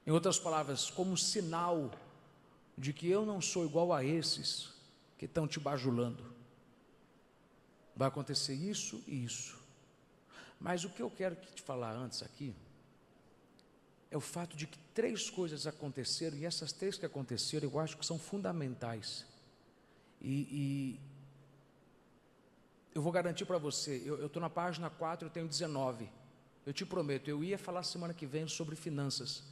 Em outras palavras, como sinal de que eu não sou igual a esses que estão te bajulando. Vai acontecer isso e isso. Mas o que eu quero te falar antes aqui é o fato de que 3 coisas aconteceram, e essas 3 que aconteceram eu acho que são fundamentais. E eu vou garantir para você, eu estou na página 4, eu tenho 19. Eu te prometo, eu ia falar semana que vem sobre finanças.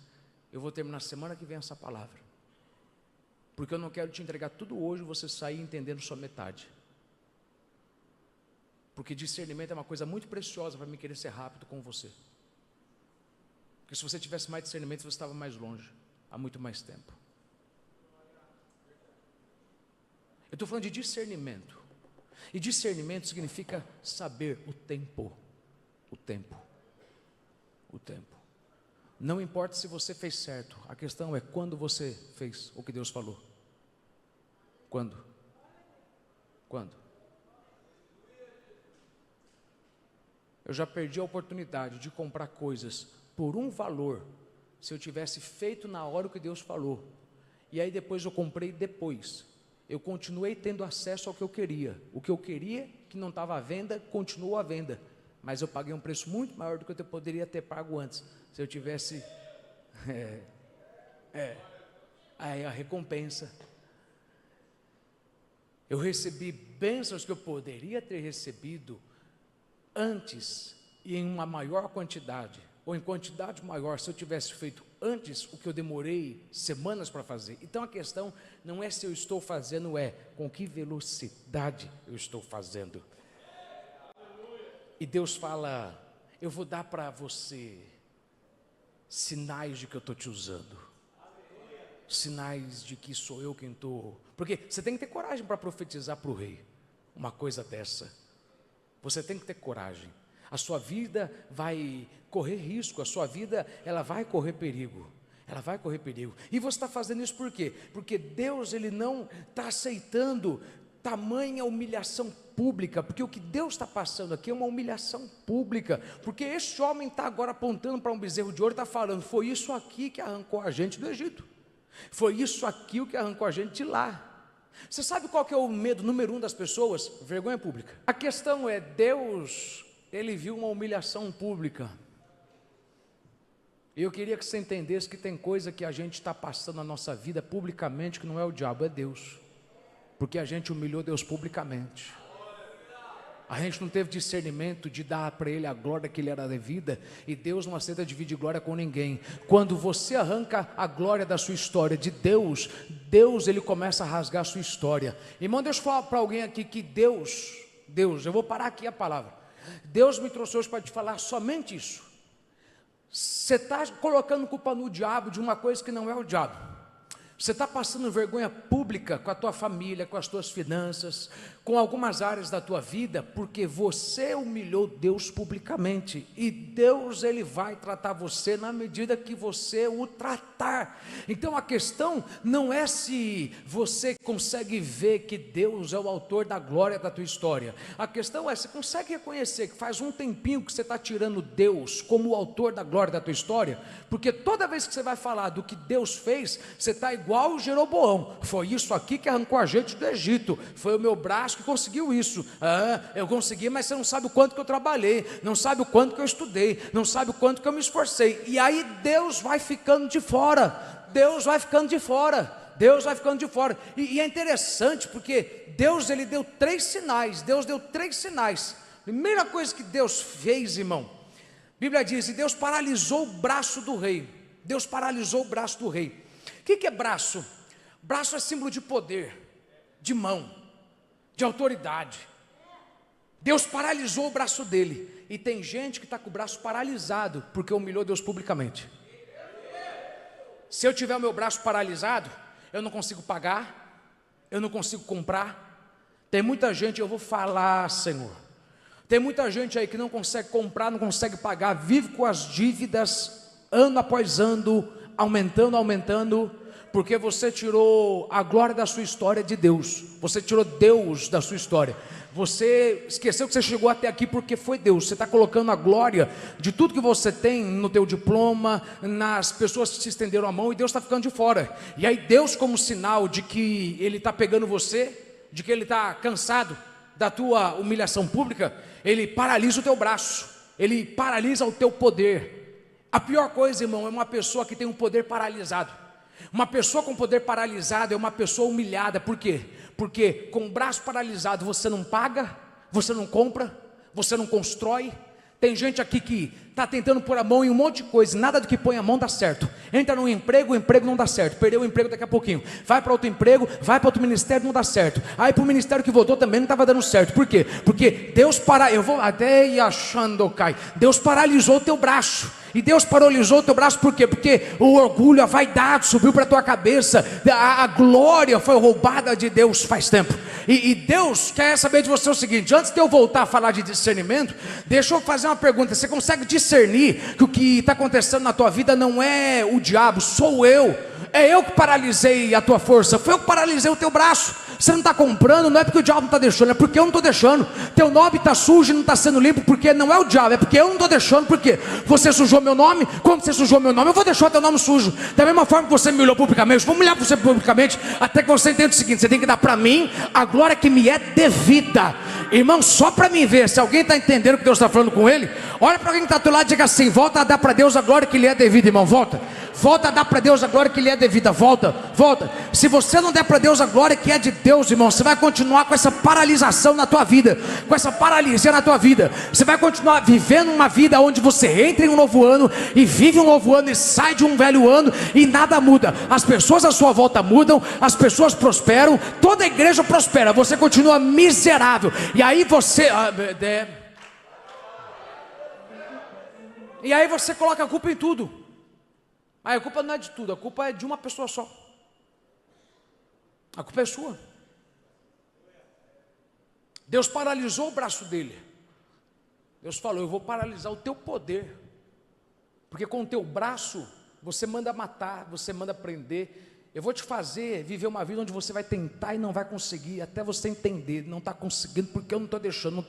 Eu vou terminar semana que vem essa palavra. Porque eu não quero te entregar tudo hoje e você sair entendendo só metade. Porque discernimento é uma coisa muito preciosa para mim querer ser rápido com você. Porque se você tivesse mais discernimento, você estava mais longe, há muito mais tempo. Eu estou falando de discernimento. E discernimento significa saber o tempo. O tempo. Não importa se você fez certo, a questão é quando você fez o que Deus falou. Quando? Eu já perdi a oportunidade de comprar coisas por um valor, se eu tivesse feito na hora o que Deus falou, e aí depois eu comprei depois. Eu continuei tendo acesso ao que eu queria. O que eu queria, que não estava à venda, continuou à venda. Mas eu paguei um preço muito maior do que eu poderia ter pago antes. Se eu tivesse... Aí a recompensa. Eu recebi bênçãos que eu poderia ter recebido antes e em uma maior quantidade, ou em quantidade maior, se eu tivesse feito antes o que eu demorei semanas para fazer. Então a questão não é se eu estou fazendo, é com que velocidade eu estou fazendo. E Deus fala, eu vou dar para você sinais de que eu estou te usando, sinais de que sou eu quem estou, porque você tem que ter coragem para profetizar para o rei uma coisa dessa. Você tem que ter coragem. A sua vida vai correr risco, a sua vida ela vai correr perigo. E você está fazendo isso por quê? Porque Deus ele não está aceitando tamanha humilhação pública, porque o que Deus está passando aqui é uma humilhação pública, porque esse homem está agora apontando para um bezerro de ouro e está falando, foi isso aqui que arrancou a gente do Egito, foi isso aqui o que arrancou a gente de lá. Você sabe qual que é o medo número 1 das pessoas? Vergonha pública. A questão é, Deus, ele viu uma humilhação pública, e eu queria que você entendesse que tem coisa que a gente está passando na nossa vida publicamente, que não é o diabo, é Deus, porque a gente humilhou Deus publicamente. A gente não teve discernimento de dar para Ele a glória que Ele era devida, e Deus não aceita dividir glória com ninguém. Quando você arranca a glória da sua história de Deus, Ele começa a rasgar a sua história. Irmão, deixa eu falar para alguém aqui que Deus, eu vou parar aqui a palavra. Deus me trouxe hoje para te falar somente isso. Você está colocando culpa no diabo de uma coisa que não é o diabo. Você está passando vergonha pública com a tua família, com as tuas finanças, com algumas áreas da tua vida, porque você humilhou Deus publicamente, e Deus ele vai tratar você na medida que você o tratar. Então a questão não é se você consegue ver que Deus é o autor da glória da tua história. A questão é, você consegue reconhecer que faz um tempinho que você está tirando Deus como o autor da glória da tua história? Porque toda vez que você vai falar do que Deus fez, você está igual igual Jeroboão. Foi isso aqui que arrancou a gente do Egito. Foi o meu braço que conseguiu isso. Eu consegui, mas você não sabe o quanto que eu trabalhei, não sabe o quanto que eu estudei, não sabe o quanto que eu me esforcei. E aí Deus vai ficando de fora. Deus vai ficando de fora. Deus vai ficando de fora. E é interessante porque Deus, ele deu 3 sinais. Deus deu 3 sinais. Primeira coisa que Deus fez, irmão, a Bíblia diz, e Deus paralisou o braço do rei. Deus paralisou o braço do rei. O que é braço? Braço é símbolo de poder, de mão, de autoridade. Deus paralisou o braço dele. E tem gente que está com o braço paralisado porque humilhou Deus publicamente. Se eu tiver o meu braço paralisado, eu não consigo pagar, eu não consigo comprar. Tem muita gente, eu vou falar, Senhor, tem muita gente aí que não consegue comprar, não consegue pagar, vive com as dívidas, ano após ano, aumentando, porque você tirou a glória da sua história de Deus, você tirou Deus da sua história, você esqueceu que você chegou até aqui porque foi Deus. Você está colocando a glória de tudo que você tem no teu diploma, nas pessoas que te estenderam a mão, e Deus está ficando de fora. E aí Deus, como sinal de que Ele está pegando você, de que Ele está cansado da tua humilhação pública, Ele paralisa o teu braço, Ele paralisa o teu poder. A pior coisa, irmão, é uma pessoa que tem um poder paralisado. Uma pessoa com poder paralisado é uma pessoa humilhada. Por quê? Porque com o braço paralisado você não paga, você não compra, você não constrói. Tem gente aqui que está tentando pôr a mão em um monte de coisa, nada do que põe a mão dá certo. Entra num emprego, o emprego não dá certo, perdeu o emprego daqui a pouquinho, vai para outro emprego, vai para outro ministério, não dá certo. Aí para o ministério que voltou também não estava dando certo. Por quê? Porque Deus eu vou até ir achando, cai. Deus paralisou o teu braço. E Deus paralisou o teu braço por quê? Porque o orgulho, a vaidade subiu para a tua cabeça, a glória foi roubada de Deus faz tempo. E Deus quer saber de você o seguinte: antes de eu voltar a falar de discernimento, deixa eu fazer uma pergunta. Você consegue discernir que o que está acontecendo na tua vida não é o diabo, sou eu? É eu que paralisei a tua força, foi eu que paralisei o teu braço. Você não está comprando, não é porque o diabo não está deixando, é porque eu não estou deixando. Teu nome está sujo e não está sendo limpo, porque não é o diabo, é porque eu não estou deixando. Porque você sujou meu nome, como você sujou meu nome, eu vou deixar teu nome sujo. Da mesma forma que você me humilhou publicamente, eu vou humilhar você publicamente, até que você entenda o seguinte: você tem que dar para mim a glória que me é devida. Irmão, só para mim ver, se alguém está entendendo o que Deus está falando com ele, olha para alguém que está do teu lado e diga assim: volta a dar para Deus a glória que lhe é devida, irmão, volta a dar para Deus a glória que lhe é devida, volta. Se você não der para Deus a glória que é de Deus, irmão, você vai continuar com essa paralisação na tua vida, com essa paralisia na tua vida. Você vai continuar vivendo uma vida onde você entra em um novo ano e vive um novo ano e sai de um velho ano e nada muda. As pessoas à sua volta mudam, as pessoas prosperam, toda a igreja prospera, você continua miserável. E aí você coloca a culpa em tudo. A culpa não é de tudo, a culpa é de uma pessoa só. A culpa é sua. Deus paralisou o braço dele. Deus falou: eu vou paralisar o teu poder, porque com o teu braço você manda matar, você manda prender. Eu vou te fazer viver uma vida onde você vai tentar e não vai conseguir, até você entender, não está conseguindo, porque eu não estou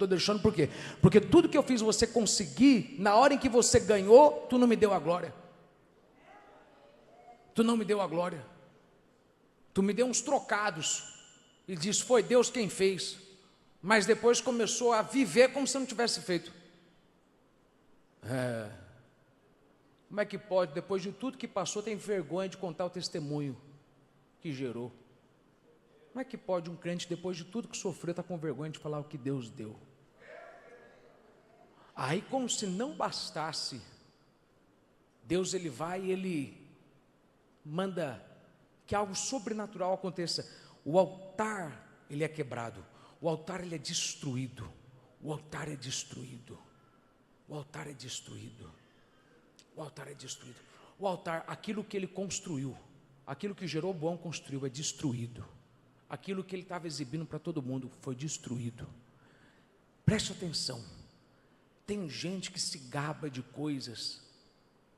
deixando, por quê? Porque tudo que eu fiz você conseguir, na hora em que você ganhou, tu não me deu a glória. Tu não me deu a glória, tu me deu uns trocados, e diz: foi Deus quem fez, mas depois começou a viver como se não tivesse feito. Como é que pode, depois de tudo que passou, tem vergonha de contar o testemunho que gerou? Como é que pode um crente, depois de tudo que sofreu, estar com vergonha de falar o que Deus deu? Aí, como se não bastasse, Deus ele vai e ele manda que algo sobrenatural aconteça. O altar ele é quebrado, o altar ele é destruído, o altar é destruído, o altar é destruído, o altar é destruído. O altar, aquilo que ele construiu, aquilo que Jeroboão construiu é destruído. Aquilo que ele estava exibindo para todo mundo foi destruído. Preste atenção, tem gente que se gaba de coisas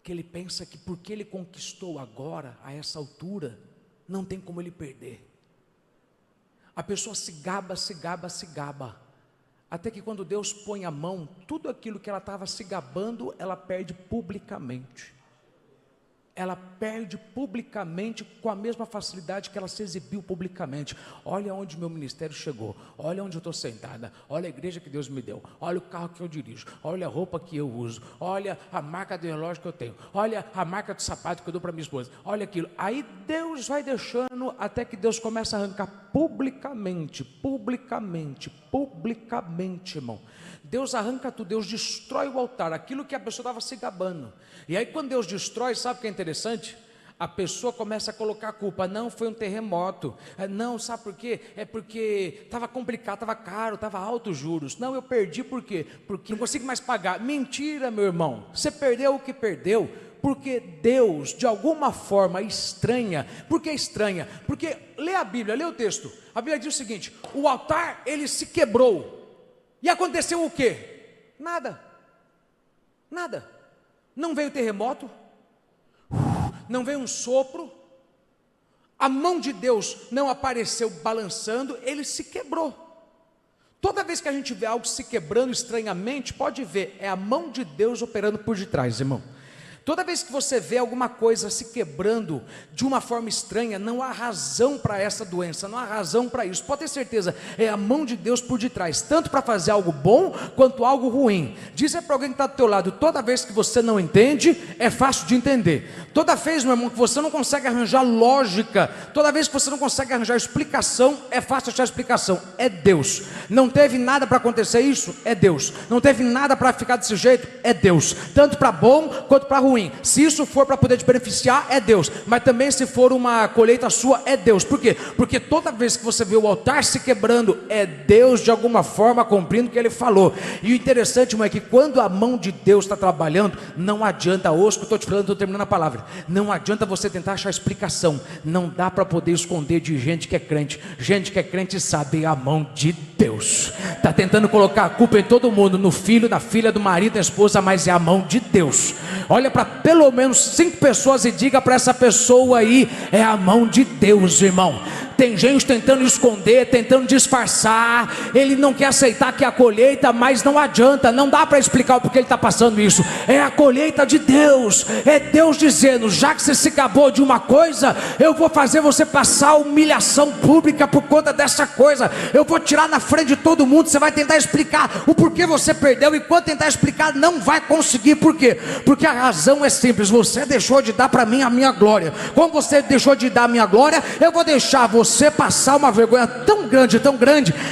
que ele pensa que porque ele conquistou agora, a essa altura, não tem como ele perder. A pessoa se gaba, até que quando Deus põe a mão, tudo aquilo que ela estava se gabando, ela perde publicamente. ela perde publicamente com a mesma facilidade que ela se exibiu publicamente. Olha onde meu ministério chegou, olha onde eu estou sentada, olha a igreja que Deus me deu, olha o carro que eu dirijo, olha a roupa que eu uso, olha a marca do relógio que eu tenho, olha a marca do sapato que eu dou para minha esposa, olha aquilo. Aí Deus vai deixando até que Deus começa a arrancar publicamente, irmão. Deus arranca tudo, Deus destrói o altar, aquilo que a pessoa estava se gabando. E aí quando Deus destrói, sabe o que é interessante? A pessoa começa a colocar a culpa. Não, foi um terremoto. Não, sabe por quê? É porque estava complicado, estava caro, estava alto os juros. Não, eu perdi por quê? Porque não consigo mais pagar. Mentira, meu irmão, você perdeu o que perdeu porque Deus, de alguma forma estranha. Por que estranha? Porque lê a Bíblia, lê o texto. A Bíblia diz o seguinte: o altar, ele se quebrou. E aconteceu o quê? Nada. Não veio terremoto, não veio um sopro, a mão de Deus não apareceu balançando, ele se quebrou. Toda vez que a gente vê algo se quebrando estranhamente, pode ver, é a mão de Deus operando por detrás, irmão. Toda vez que você vê alguma coisa se quebrando de uma forma estranha, não há razão para essa doença, não há razão para isso. Pode ter certeza, é a mão de Deus por detrás, tanto para fazer algo bom quanto algo ruim. Diz para alguém que está do teu lado: toda vez que você não entende, é fácil de entender. Toda vez, meu irmão, que você não consegue arranjar lógica, toda vez que você não consegue arranjar explicação, é fácil achar explicação. É Deus. Não teve nada para acontecer isso? É Deus. Não teve nada para ficar desse jeito? É Deus. Tanto para bom quanto para ruim. Se isso for para poder te beneficiar, é Deus. Mas também se for uma colheita sua, é Deus. Por quê? Porque toda vez que você vê o altar se quebrando, é Deus de alguma forma cumprindo o que Ele falou. E o interessante, irmão, é que quando a mão de Deus está trabalhando, não adianta, hoje que eu estou te falando, estou terminando a palavra, não adianta você tentar achar explicação. Não dá para poder esconder de gente que é crente. Gente que é crente sabe, é a mão de Deus. Está tentando colocar a culpa em todo mundo, no filho, na filha, do marido, da esposa, mas é a mão de Deus. Olha para pelo menos 5 pessoas e diga para essa pessoa aí: é a mão de Deus, irmão. Tem gente tentando esconder, tentando disfarçar. Ele não quer aceitar que é a colheita, mas não adianta, não dá para explicar o porquê ele está passando isso. É a colheita de Deus. É Deus dizendo: já que você se gabou de uma coisa, eu vou fazer você passar humilhação pública por conta dessa coisa. Eu vou tirar na frente de todo mundo. Você vai tentar explicar o porquê você perdeu, e quando tentar explicar, não vai conseguir. Por quê? Porque a razão é simples: você deixou de dar para mim a minha glória. Como você deixou de dar a minha glória, eu vou deixar você passar uma vergonha tão grande,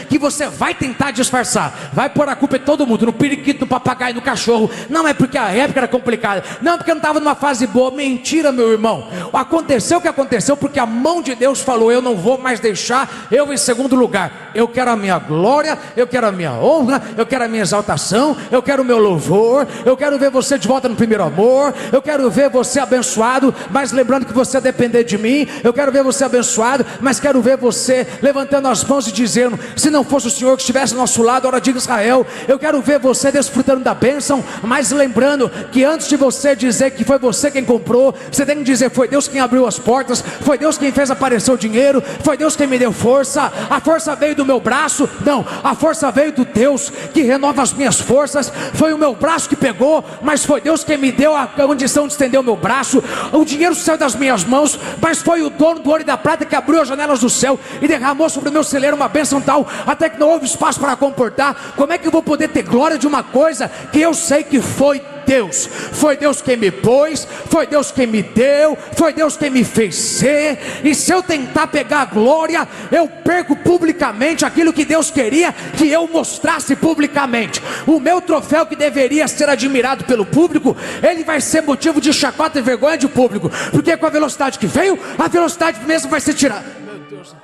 que você vai tentar disfarçar, vai pôr a culpa em todo mundo, no periquito, no papagaio, no cachorro. Não é porque a época era complicada, não porque eu não estava numa fase boa. Mentira, meu irmão. Aconteceu o que aconteceu porque a mão de Deus falou: eu não vou mais deixar eu em segundo lugar. Eu quero a minha glória, eu quero a minha honra, eu quero a minha exaltação, eu quero o meu louvor, eu quero ver você de volta no primeiro amor, eu quero ver você abençoado, mas lembrando que você depender de mim. Eu quero ver você abençoado, mas quero ver você levantando as mãos e dizendo: se não fosse o Senhor que estivesse ao nosso lado, hora de Israel. Eu quero ver você desfrutando da bênção, mas lembrando que antes de você dizer que foi você quem comprou, você tem que dizer: foi Deus quem abriu as portas, foi Deus quem fez aparecer o dinheiro, foi Deus quem me deu força. A força veio do meu braço? Não, a força veio do Deus que renova as minhas forças. Foi o meu braço que pegou, mas foi Deus quem me deu a condição de estender o meu braço. O dinheiro saiu das minhas mãos, mas foi o dono do ouro e da prata que abriu as janelas do céu e derramou sobre o meu celeiro uma bênção tal, até que não houve espaço para comportar. Como é que eu vou poder ter glória de uma coisa que eu sei que foi Deus? Foi Deus quem me pôs, foi Deus quem me deu, foi Deus quem me fez ser. E se eu tentar pegar a glória, eu perco publicamente aquilo que Deus queria que eu mostrasse publicamente. O meu troféu, que deveria ser admirado pelo público, ele vai ser motivo de chacota e vergonha de público, porque com a velocidade que veio, a velocidade mesmo vai ser tirada. Meu Deus.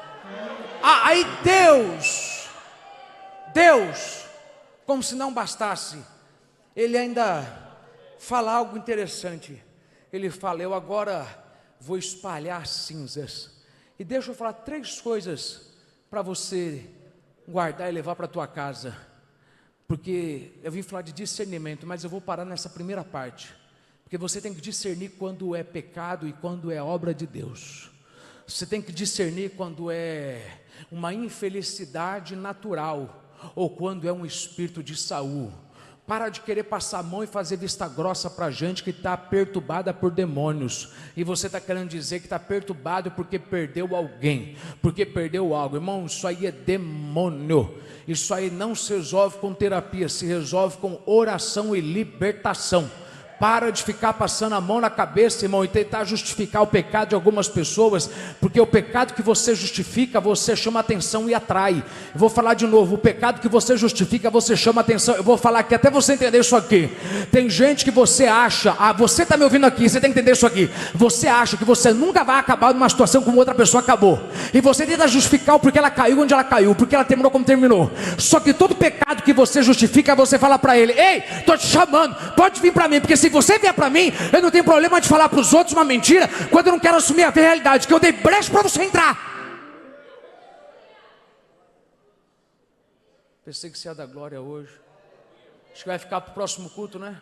Aí Deus, como se não bastasse, Ele ainda fala algo interessante. Ele fala: eu agora vou espalhar cinzas. E deixa eu falar 3 coisas para você guardar e levar para a tua casa, porque eu vim falar de discernimento, mas eu vou parar nessa primeira parte, porque você tem que discernir quando é pecado e quando é obra de Deus. Você tem que discernir quando é uma infelicidade natural ou quando é um espírito de Saul. Para de querer passar a mão e fazer vista grossa para gente que está perturbada por demônios. E você está querendo dizer que está perturbado porque perdeu alguém, porque perdeu algo. Irmão, isso aí é demônio. Isso aí não se resolve com terapia, se resolve com oração e libertação. Para de ficar passando a mão na cabeça, irmão, e tentar justificar o pecado de algumas pessoas, porque o pecado que você justifica, você chama atenção e atrai. Eu vou falar de novo, o pecado que você justifica, você chama atenção. Eu vou falar aqui até você entender isso aqui. Tem gente que você acha, você está me ouvindo aqui, você tem que entender isso aqui. Você acha que você nunca vai acabar numa situação como outra pessoa acabou, e você tenta justificar o porquê ela caiu onde ela caiu, porque ela terminou como terminou. Só que todo pecado que você justifica, você fala para ele: ei, estou te chamando, pode vir para mim, porque se você vier para mim, eu não tenho problema de falar para os outros uma mentira, quando eu não quero assumir a realidade, que eu dei brecha para você entrar. Pensei que você ia dar glória hoje. Acho que vai ficar para o próximo culto, né?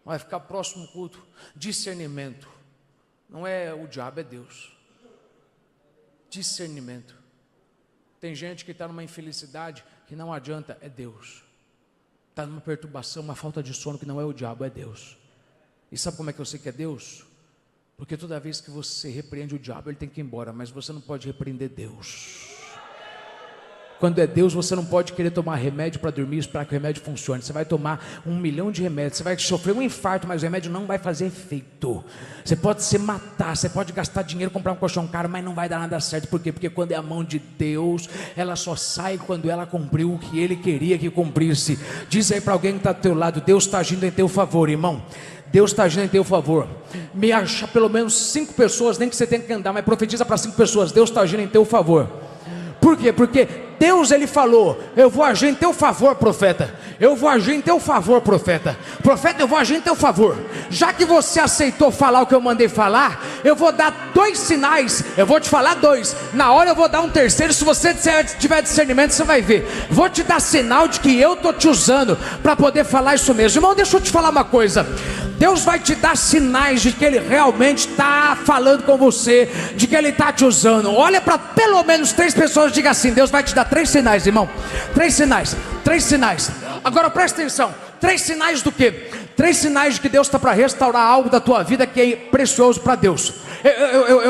Vai ficar para o próximo culto. Discernimento. Não é o diabo, é Deus. Discernimento. Tem gente que está numa infelicidade que não adianta, é Deus. Está numa perturbação, uma falta de sono que não é o diabo, é Deus. E sabe como é que eu sei que é Deus? Porque toda vez que você repreende o diabo, ele tem que ir embora, mas você não pode repreender Deus. Quando é Deus, você não pode querer tomar remédio para dormir, esperar que o remédio funcione. Você vai tomar 1 milhão de remédios, você vai sofrer um infarto, mas o remédio não vai fazer efeito. Você pode se matar, você pode gastar dinheiro, comprar um colchão caro, mas não vai dar nada certo. Por quê? Porque quando é a mão de Deus, ela só sai quando ela cumpriu o que Ele queria que cumprisse. Diz aí para alguém que está do teu lado: Deus está agindo em teu favor, irmão. Deus está agindo em teu favor. Me acha pelo menos 5 pessoas, nem que você tenha que andar, mas profetiza para 5 pessoas: Deus está agindo em teu favor. Por quê? Porque Deus, Ele falou: eu vou agir em teu favor, profeta. Eu vou agir em teu favor, profeta. Profeta, eu vou agir em teu favor. Já que você aceitou falar o que eu mandei falar, eu vou dar 2 sinais. Eu vou te falar 2. Na hora eu vou dar um terceiro. Se você tiver discernimento, você vai ver. Vou te dar sinal de que eu estou te usando para poder falar isso mesmo. Irmão, deixa eu te falar uma coisa. Deus vai te dar sinais de que Ele realmente está falando com você, de que Ele está te usando. Olha para pelo menos 3 pessoas e diga assim: Deus vai te dar 3 sinais, irmão. 3 sinais, 3 sinais. Agora presta atenção: 3 sinais do quê? 3 sinais de que Deus está para restaurar algo da tua vida que é precioso para Deus.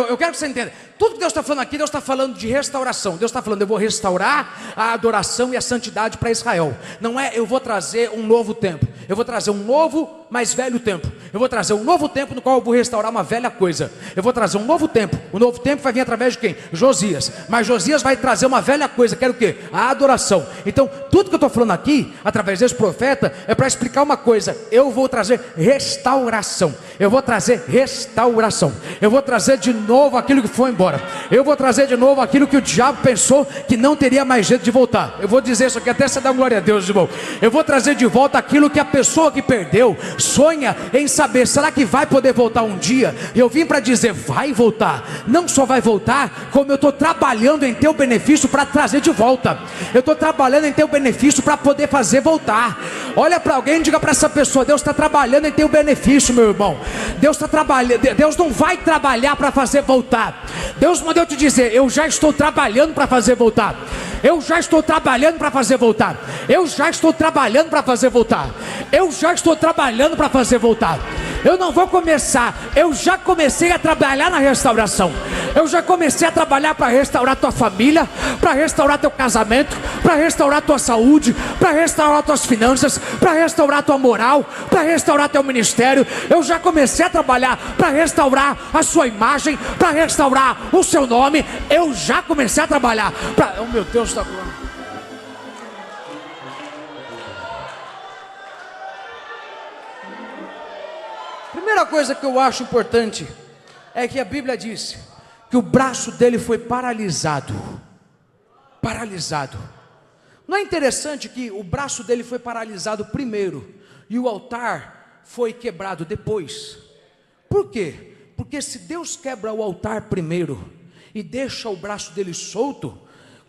Eu quero que você entenda. Tudo que Deus está falando aqui, Deus está falando de restauração. Deus está falando: eu vou restaurar a adoração e a santidade para Israel. Não é eu vou trazer um novo tempo, eu vou trazer um novo, mas velho tempo. Eu vou trazer um novo tempo no qual eu vou restaurar uma velha coisa. Eu vou trazer um novo tempo. O novo tempo vai vir através de quem? Josias. Mas Josias vai trazer uma velha coisa, que era o quê? A adoração. Então tudo que eu estou falando aqui, através desse profeta, é para explicar uma coisa: eu vou trazer restauração. Eu vou trazer restauração. Eu vou trazer de novo aquilo que foi embora. Eu vou trazer de novo aquilo que o diabo pensou que não teria mais jeito de voltar. Eu vou dizer isso aqui até você dar glória a Deus, irmão. Eu vou trazer de volta aquilo que a pessoa que perdeu sonha em saber: será que vai poder voltar um dia? Eu vim para dizer: vai voltar. Não só vai voltar, como eu estou trabalhando em teu benefício para trazer de volta. Eu estou trabalhando em teu benefício para poder fazer voltar. Olha para alguém e diga para essa pessoa: Deus está trabalhando em teu benefício, meu irmão. Deus está trabalhando. Deus não vai trabalhar para fazer voltar. Deus mandou te dizer: eu já estou trabalhando para fazer voltar. Eu já estou trabalhando para fazer voltar. Eu já estou trabalhando para fazer voltar. Eu já estou trabalhando para fazer voltar. Eu não vou começar, eu já comecei a trabalhar na restauração. Eu já comecei a trabalhar para restaurar tua família, para restaurar teu casamento, para restaurar tua saúde, para restaurar tuas finanças, para restaurar tua moral, para restaurar teu ministério. Eu já comecei a trabalhar para restaurar a sua imagem, para restaurar o seu nome. Eu já comecei a trabalhar para... Oh, meu Deus, está falando. Primeira coisa que eu acho importante é que a Bíblia diz que o braço dele foi paralisado. Paralisado. Não é interessante que o braço dele foi paralisado primeiro e o altar foi quebrado depois? Por quê? Porque se Deus quebra o altar primeiro e deixa o braço dele solto,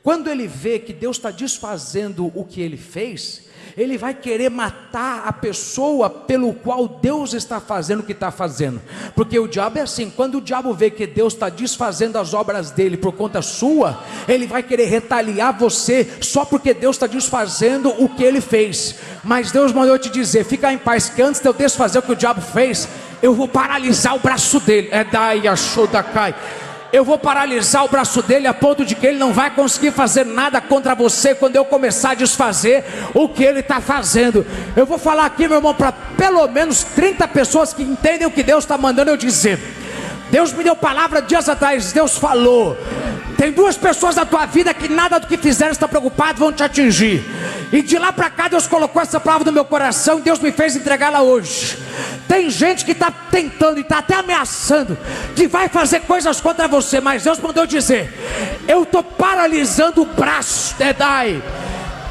quando ele vê que Deus está desfazendo o que ele fez, ele vai querer matar a pessoa pelo qual Deus está fazendo o que está fazendo. Porque o diabo é assim, quando o diabo vê que Deus está desfazendo as obras dele por conta sua, ele vai querer retaliar você só porque Deus está desfazendo o que ele fez. Mas Deus mandou te dizer, fica em paz, que antes de eu desfazer o que o diabo fez, eu vou paralisar o braço dele. Eu vou paralisar o braço dele a ponto de que ele não vai conseguir fazer nada contra você quando eu começar a desfazer o que ele está fazendo. Eu vou falar aqui, meu irmão, para pelo menos 30 pessoas que entendem o que Deus está mandando eu dizer. Deus me deu palavra dias atrás, Deus falou. Tem 2 pessoas na tua vida que nada do que fizeram está preocupado, vão te atingir. E de lá para cá Deus colocou essa palavra no meu coração e Deus me fez entregá-la hoje. Tem gente que está tentando e está até ameaçando que vai fazer coisas contra você, mas Deus mandou dizer, eu estou paralisando o braço,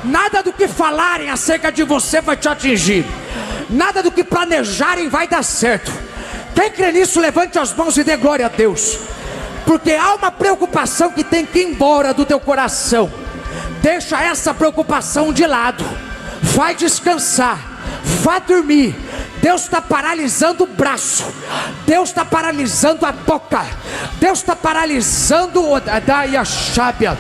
nada do que falarem acerca de você vai te atingir, nada do que planejarem vai dar certo. Quem crê nisso, levante as mãos e dê glória a Deus. Porque há uma preocupação que tem que ir embora do teu coração. Deixa essa preocupação de lado. Vai descansar, vai dormir. Deus está paralisando o braço, Deus está paralisando a boca, Deus está paralisando a chábia.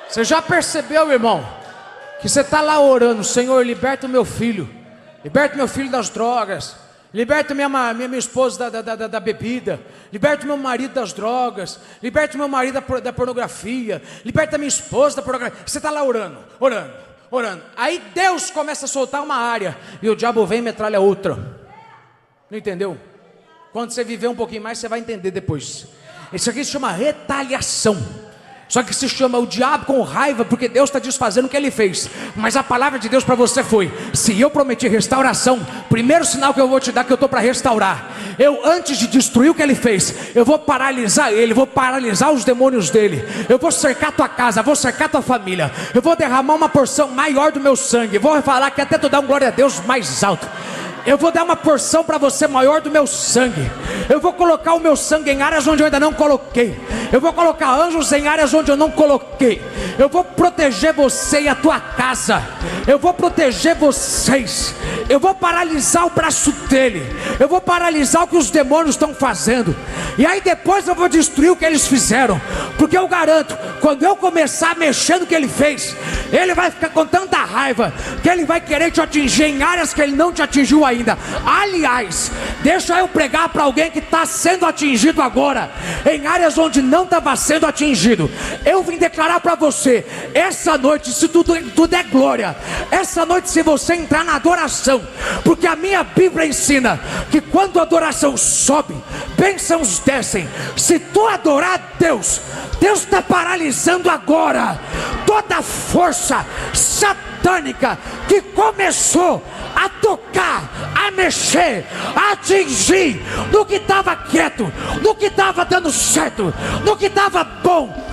Você já percebeu, irmão, que você está lá orando, Senhor, liberta o meu filho das drogas, liberta minha esposa da bebida, liberta o meu marido das drogas, liberta o meu marido da pornografia, liberta minha esposa da pornografia. Você está lá orando. Aí Deus começa a soltar uma área e o diabo vem e metralha outra. Não entendeu? Quando você viver um pouquinho mais, você vai entender depois. Isso aqui se chama retaliação. Só que se chama o diabo com raiva, porque Deus está desfazendo o que ele fez. Mas a palavra de Deus para você foi: se eu prometi restauração, primeiro sinal que eu vou te dar que eu estou para restaurar. Eu, antes de destruir o que ele fez, eu vou paralisar ele, vou paralisar os demônios dele. Eu vou cercar tua casa, vou cercar tua família. Eu vou derramar uma porção maior do meu sangue. Vou falar que até tu dá um glória a Deus mais alto. Eu vou dar uma porção para você maior do meu sangue. Eu vou colocar o meu sangue em áreas onde eu ainda não coloquei. Eu vou colocar anjos em áreas onde eu não coloquei. Eu vou proteger você e a tua casa. Eu vou proteger vocês. Eu vou paralisar o braço dele. Eu vou paralisar o que os demônios estão fazendo. E aí depois eu vou destruir o que eles fizeram. Porque eu garanto, quando eu começar a mexer no que ele fez, ele vai ficar com tanta raiva que ele vai querer te atingir em áreas que ele não te atingiu ainda. Aliás, deixa eu pregar para alguém que está sendo atingido agora, em áreas onde não estava sendo atingido. Eu vim declarar para você, essa noite, se tudo é glória, essa noite se você entrar na adoração, porque a minha Bíblia ensina que quando a adoração sobe, bênçãos descem. Se tu adorar a Deus, Deus está paralisando agora toda a força satânica que começou a tocar, a mexer, a atingir no que estava quieto, no que estava dando certo, no que estava bom.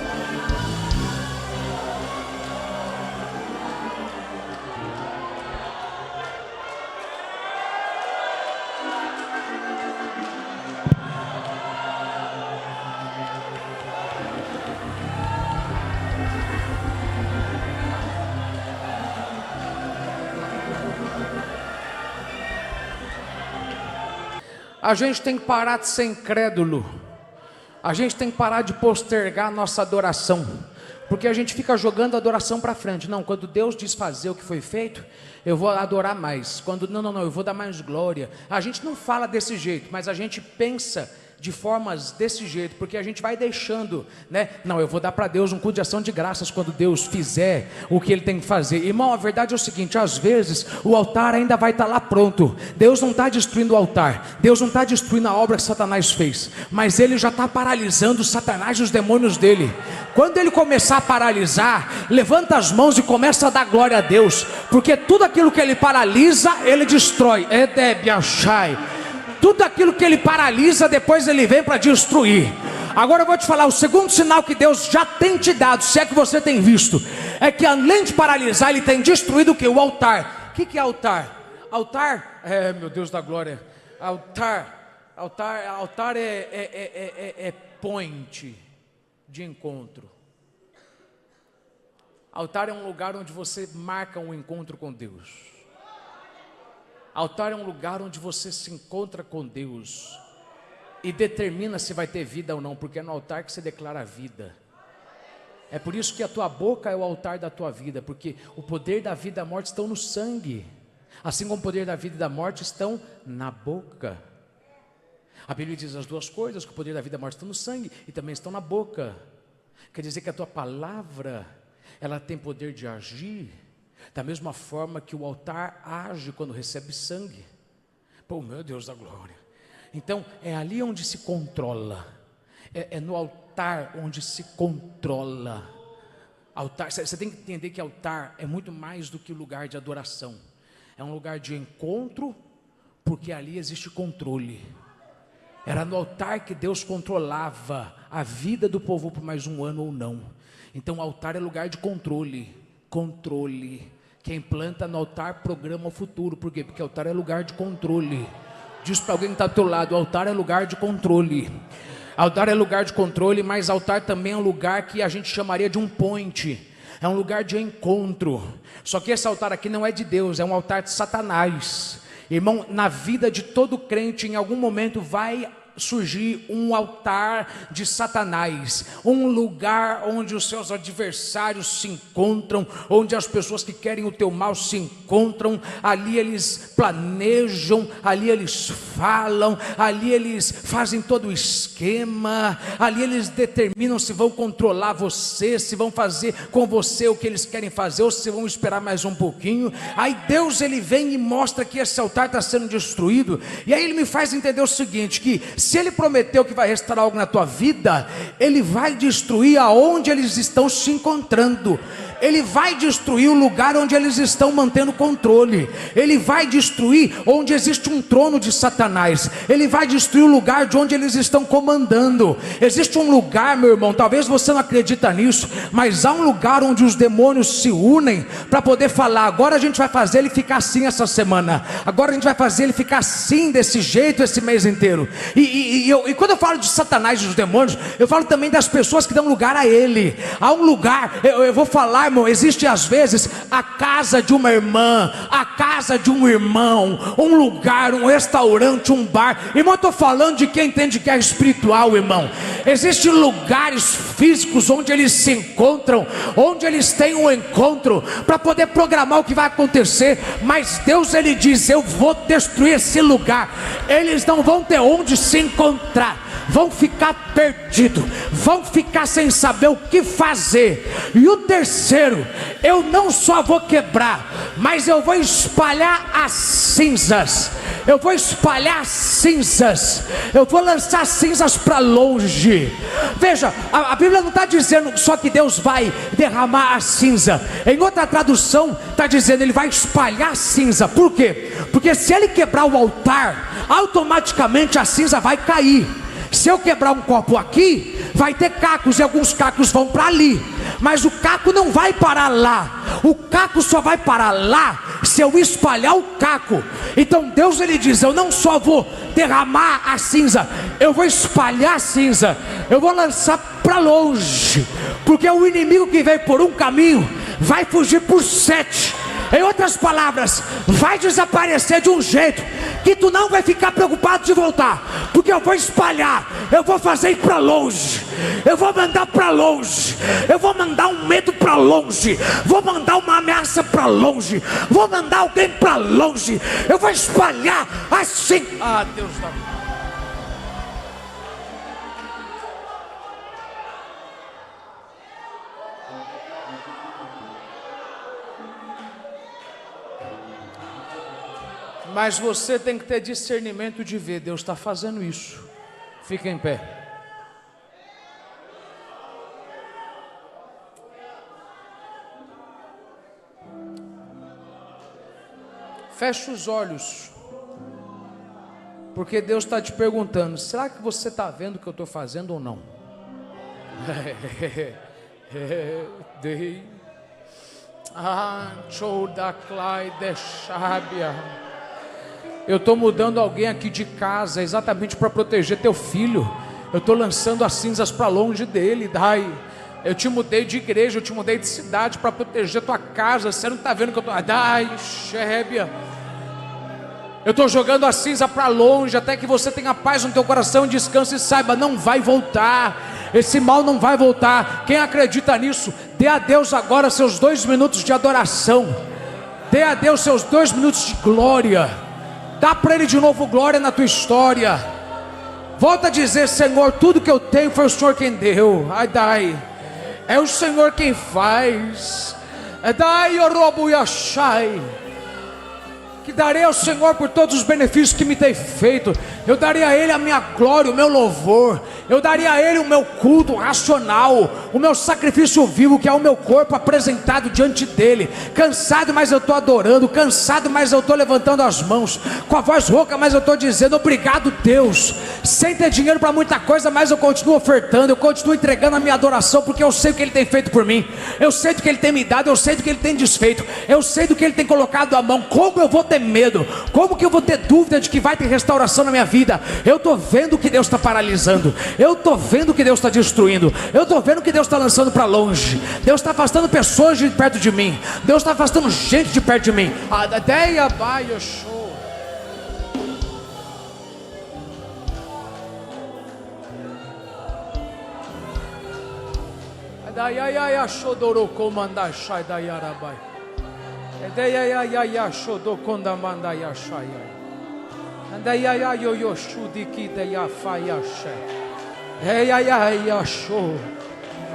A gente tem que parar de ser incrédulo. A gente tem que parar de postergar a nossa adoração. Porque a gente fica jogando a adoração para frente. Não, quando Deus diz fazer o que foi feito, eu vou adorar mais. Quando não, eu vou dar mais glória. A gente não fala desse jeito, mas a gente pensa de formas desse jeito, porque a gente vai deixando, né? Não, eu vou dar para Deus um culto de ação de graças quando Deus fizer o que Ele tem que fazer. Irmão, a verdade é o seguinte: às vezes o altar ainda vai estar lá pronto. Deus não está destruindo o altar, Deus não está destruindo a obra que Satanás fez, mas Ele já está paralisando Satanás e os demônios dele. Quando Ele começar a paralisar, levanta as mãos e começa a dar glória a Deus, porque tudo aquilo que Ele paralisa, Ele destrói. Tudo aquilo que Ele paralisa, depois Ele vem para destruir. Agora eu vou te falar, o segundo sinal que Deus já tem te dado, se é que você tem visto, é que além de paralisar, ele tem destruído o que? O altar. O que é altar? Altar, meu Deus da glória, altar é point de encontro. Altar é um lugar onde você marca um encontro com Deus. Altar é um lugar onde você se encontra com Deus e determina se vai ter vida ou não, porque é no altar que você declara a vida. É por isso que a tua boca é o altar da tua vida, porque o poder da vida e da morte estão no sangue, assim como o poder da vida e da morte estão na boca. A Bíblia diz as duas coisas, que o poder da vida e da morte estão no sangue e também estão na boca. Quer dizer que a tua palavra, ela tem poder de agir da mesma forma que o altar age quando recebe sangue. Pô, meu Deus da glória. Então é ali onde se controla, é no altar onde se controla. Altar, você tem que entender que altar é muito mais do que lugar de adoração. É um lugar de encontro, porque ali existe controle. Era no altar que Deus controlava a vida do povo por mais um ano ou não. Então o altar é lugar de controle. Controle. Quem planta no altar programa o futuro. Por quê? Porque o altar é lugar de controle. Diz para alguém que está do teu lado: o altar é lugar de controle. Altar é lugar de controle, mas altar também é um lugar que a gente chamaria de um point. É um lugar de encontro. Só que esse altar aqui não é de Deus, é um altar de Satanás. Irmão, na vida de todo crente, em algum momento vai surgir um altar de Satanás, um lugar onde os seus adversários se encontram, onde as pessoas que querem o teu mal se encontram. Ali eles planejam, ali eles falam, ali eles fazem todo o esquema, ali eles determinam se vão controlar você, se vão fazer com você o que eles querem fazer, ou se vão esperar mais um pouquinho. Aí Deus, ele vem e mostra que esse altar está sendo destruído, e aí ele me faz entender o seguinte, que se ele prometeu que vai restaurar algo na tua vida, ele vai destruir aonde eles estão se encontrando. Ele vai destruir o lugar onde eles estão mantendo controle. Ele vai destruir onde existe um trono de Satanás. Ele vai destruir o lugar de onde eles estão comandando. Existe um lugar, meu irmão, talvez você não acredita nisso, mas há um lugar onde os demônios se unem para poder falar: agora a gente vai fazer ele ficar assim essa semana, agora a gente vai fazer ele ficar assim, desse jeito, esse mês inteiro. E quando eu falo de Satanás e dos demônios, eu falo também das pessoas que dão lugar a ele. Há um lugar, eu vou falar, irmão, existe às vezes a casa de uma irmã, a casa de um irmão, um lugar, um restaurante, um bar. Irmão, eu estou falando de quem entende que é espiritual, irmão. Existem lugares físicos onde eles se encontram, onde eles têm um encontro para poder programar o que vai acontecer. Mas Deus, ele diz: eu vou destruir esse lugar. Eles não vão ter onde se encontrar, vão ficar perdidos, vão ficar sem saber o que fazer. E o terceiro, eu não só vou quebrar, mas eu vou espalhar as cinzas. Eu vou espalhar cinzas, eu vou lançar cinzas para longe. Veja, a Bíblia não está dizendo só que Deus vai derramar a cinza. Em outra tradução está dizendo ele vai espalhar cinza. Por quê? Porque se ele quebrar o altar, automaticamente a cinza vai cair. Se eu quebrar um copo aqui, vai ter cacos, e alguns cacos vão para ali, mas o caco não vai parar lá. O caco só vai parar lá se eu espalhar o caco. Então Deus, ele diz: eu não só vou derramar a cinza, eu vou espalhar a cinza, eu vou lançar para longe, porque o inimigo que veio por um caminho vai fugir por 7. Em outras palavras, vai desaparecer de um jeito que tu não vai ficar preocupado de voltar, porque eu vou espalhar, eu vou fazer ir para longe, eu vou mandar para longe, eu vou mandar um medo para longe, vou mandar uma ameaça para longe, vou mandar alguém para longe, eu vou espalhar assim. Ah, Deus da... Mas você tem que ter discernimento de ver, Deus está fazendo isso. Fica em pé. Feche os olhos, porque Deus está te perguntando: será que você está vendo o que eu estou fazendo ou não? Eu estou mudando alguém aqui de casa exatamente para proteger teu filho. Eu estou lançando as cinzas para longe dele. Dai. Eu te mudei de igreja, eu te mudei de cidade para proteger tua casa. Você não está vendo que eu estou. Dai, Shébia. Eu estou jogando a cinza para longe, até que você tenha paz no teu coração, descanse e saiba, não vai voltar. Esse mal não vai voltar. Quem acredita nisso, dê a Deus agora seus 2 minutos de adoração. Dê a Deus seus 2 minutos de glória. Dá para Ele de novo glória na tua história. Volta a dizer: Senhor, tudo que eu tenho foi o Senhor quem deu. Ai, dai. É o Senhor quem faz. Dai, orobo yashai. Que darei ao Senhor por todos os benefícios que me tem feito. Eu darei a Ele a minha glória, o meu louvor. Eu darei a Ele o meu culto racional, o meu sacrifício vivo, que é o meu corpo apresentado diante dEle. Cansado, mas eu estou adorando. Cansado, mas eu estou levantando as mãos. Com a voz rouca, mas eu estou dizendo: obrigado, Deus. Sem ter dinheiro para muita coisa, mas eu continuo ofertando. Eu continuo entregando a minha adoração, porque eu sei o que Ele tem feito por mim. Eu sei do que Ele tem me dado. Eu sei do que Ele tem desfeito. Eu sei do que Ele tem colocado à mão. Como eu vou ter medo? Como que eu vou ter dúvida de que vai ter restauração na minha vida? Eu estou vendo que Deus está paralisando. Eu estou vendo que Deus está destruindo. Eu estou vendo que Deus está lançando para longe. Deus está afastando pessoas de perto de mim. Deus está afastando gente de perto de mim.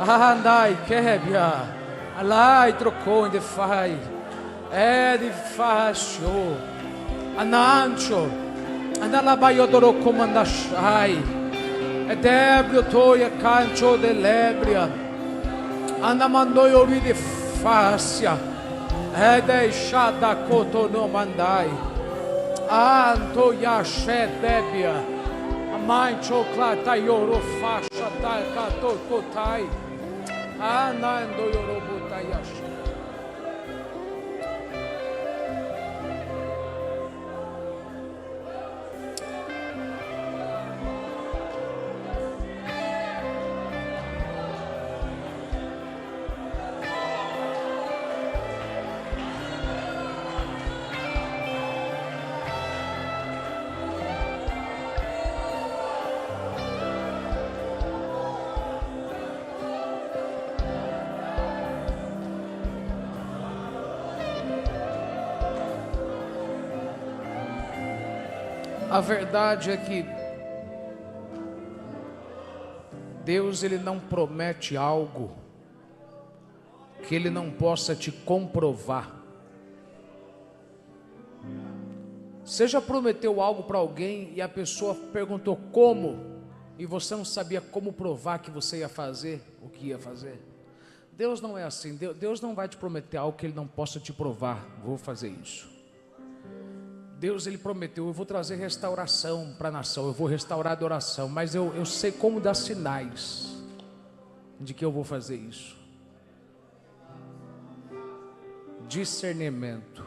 Andai, Kebia, Alai, trocou de fai, de fascio, Anancho, Andalabayodoro comandashai, Debrio toia cancho de lebria, Andamandoiori de fascia, deixada coto no mandai, Anto yashe debia, Amai chocolata yoro fascia, Kato kotai. Anando yorobutayashi. A verdade é que Deus, Ele não promete algo que Ele não possa te comprovar. Você já prometeu algo para alguém e a pessoa perguntou como, e você não sabia como provar que você ia fazer o que ia fazer? Deus não é assim. Deus não vai te prometer algo que Ele não possa te provar. Vou fazer isso. Deus, Ele prometeu: eu vou trazer restauração para a nação, eu vou restaurar a adoração, mas eu sei como dar sinais de que eu vou fazer isso. Discernimento.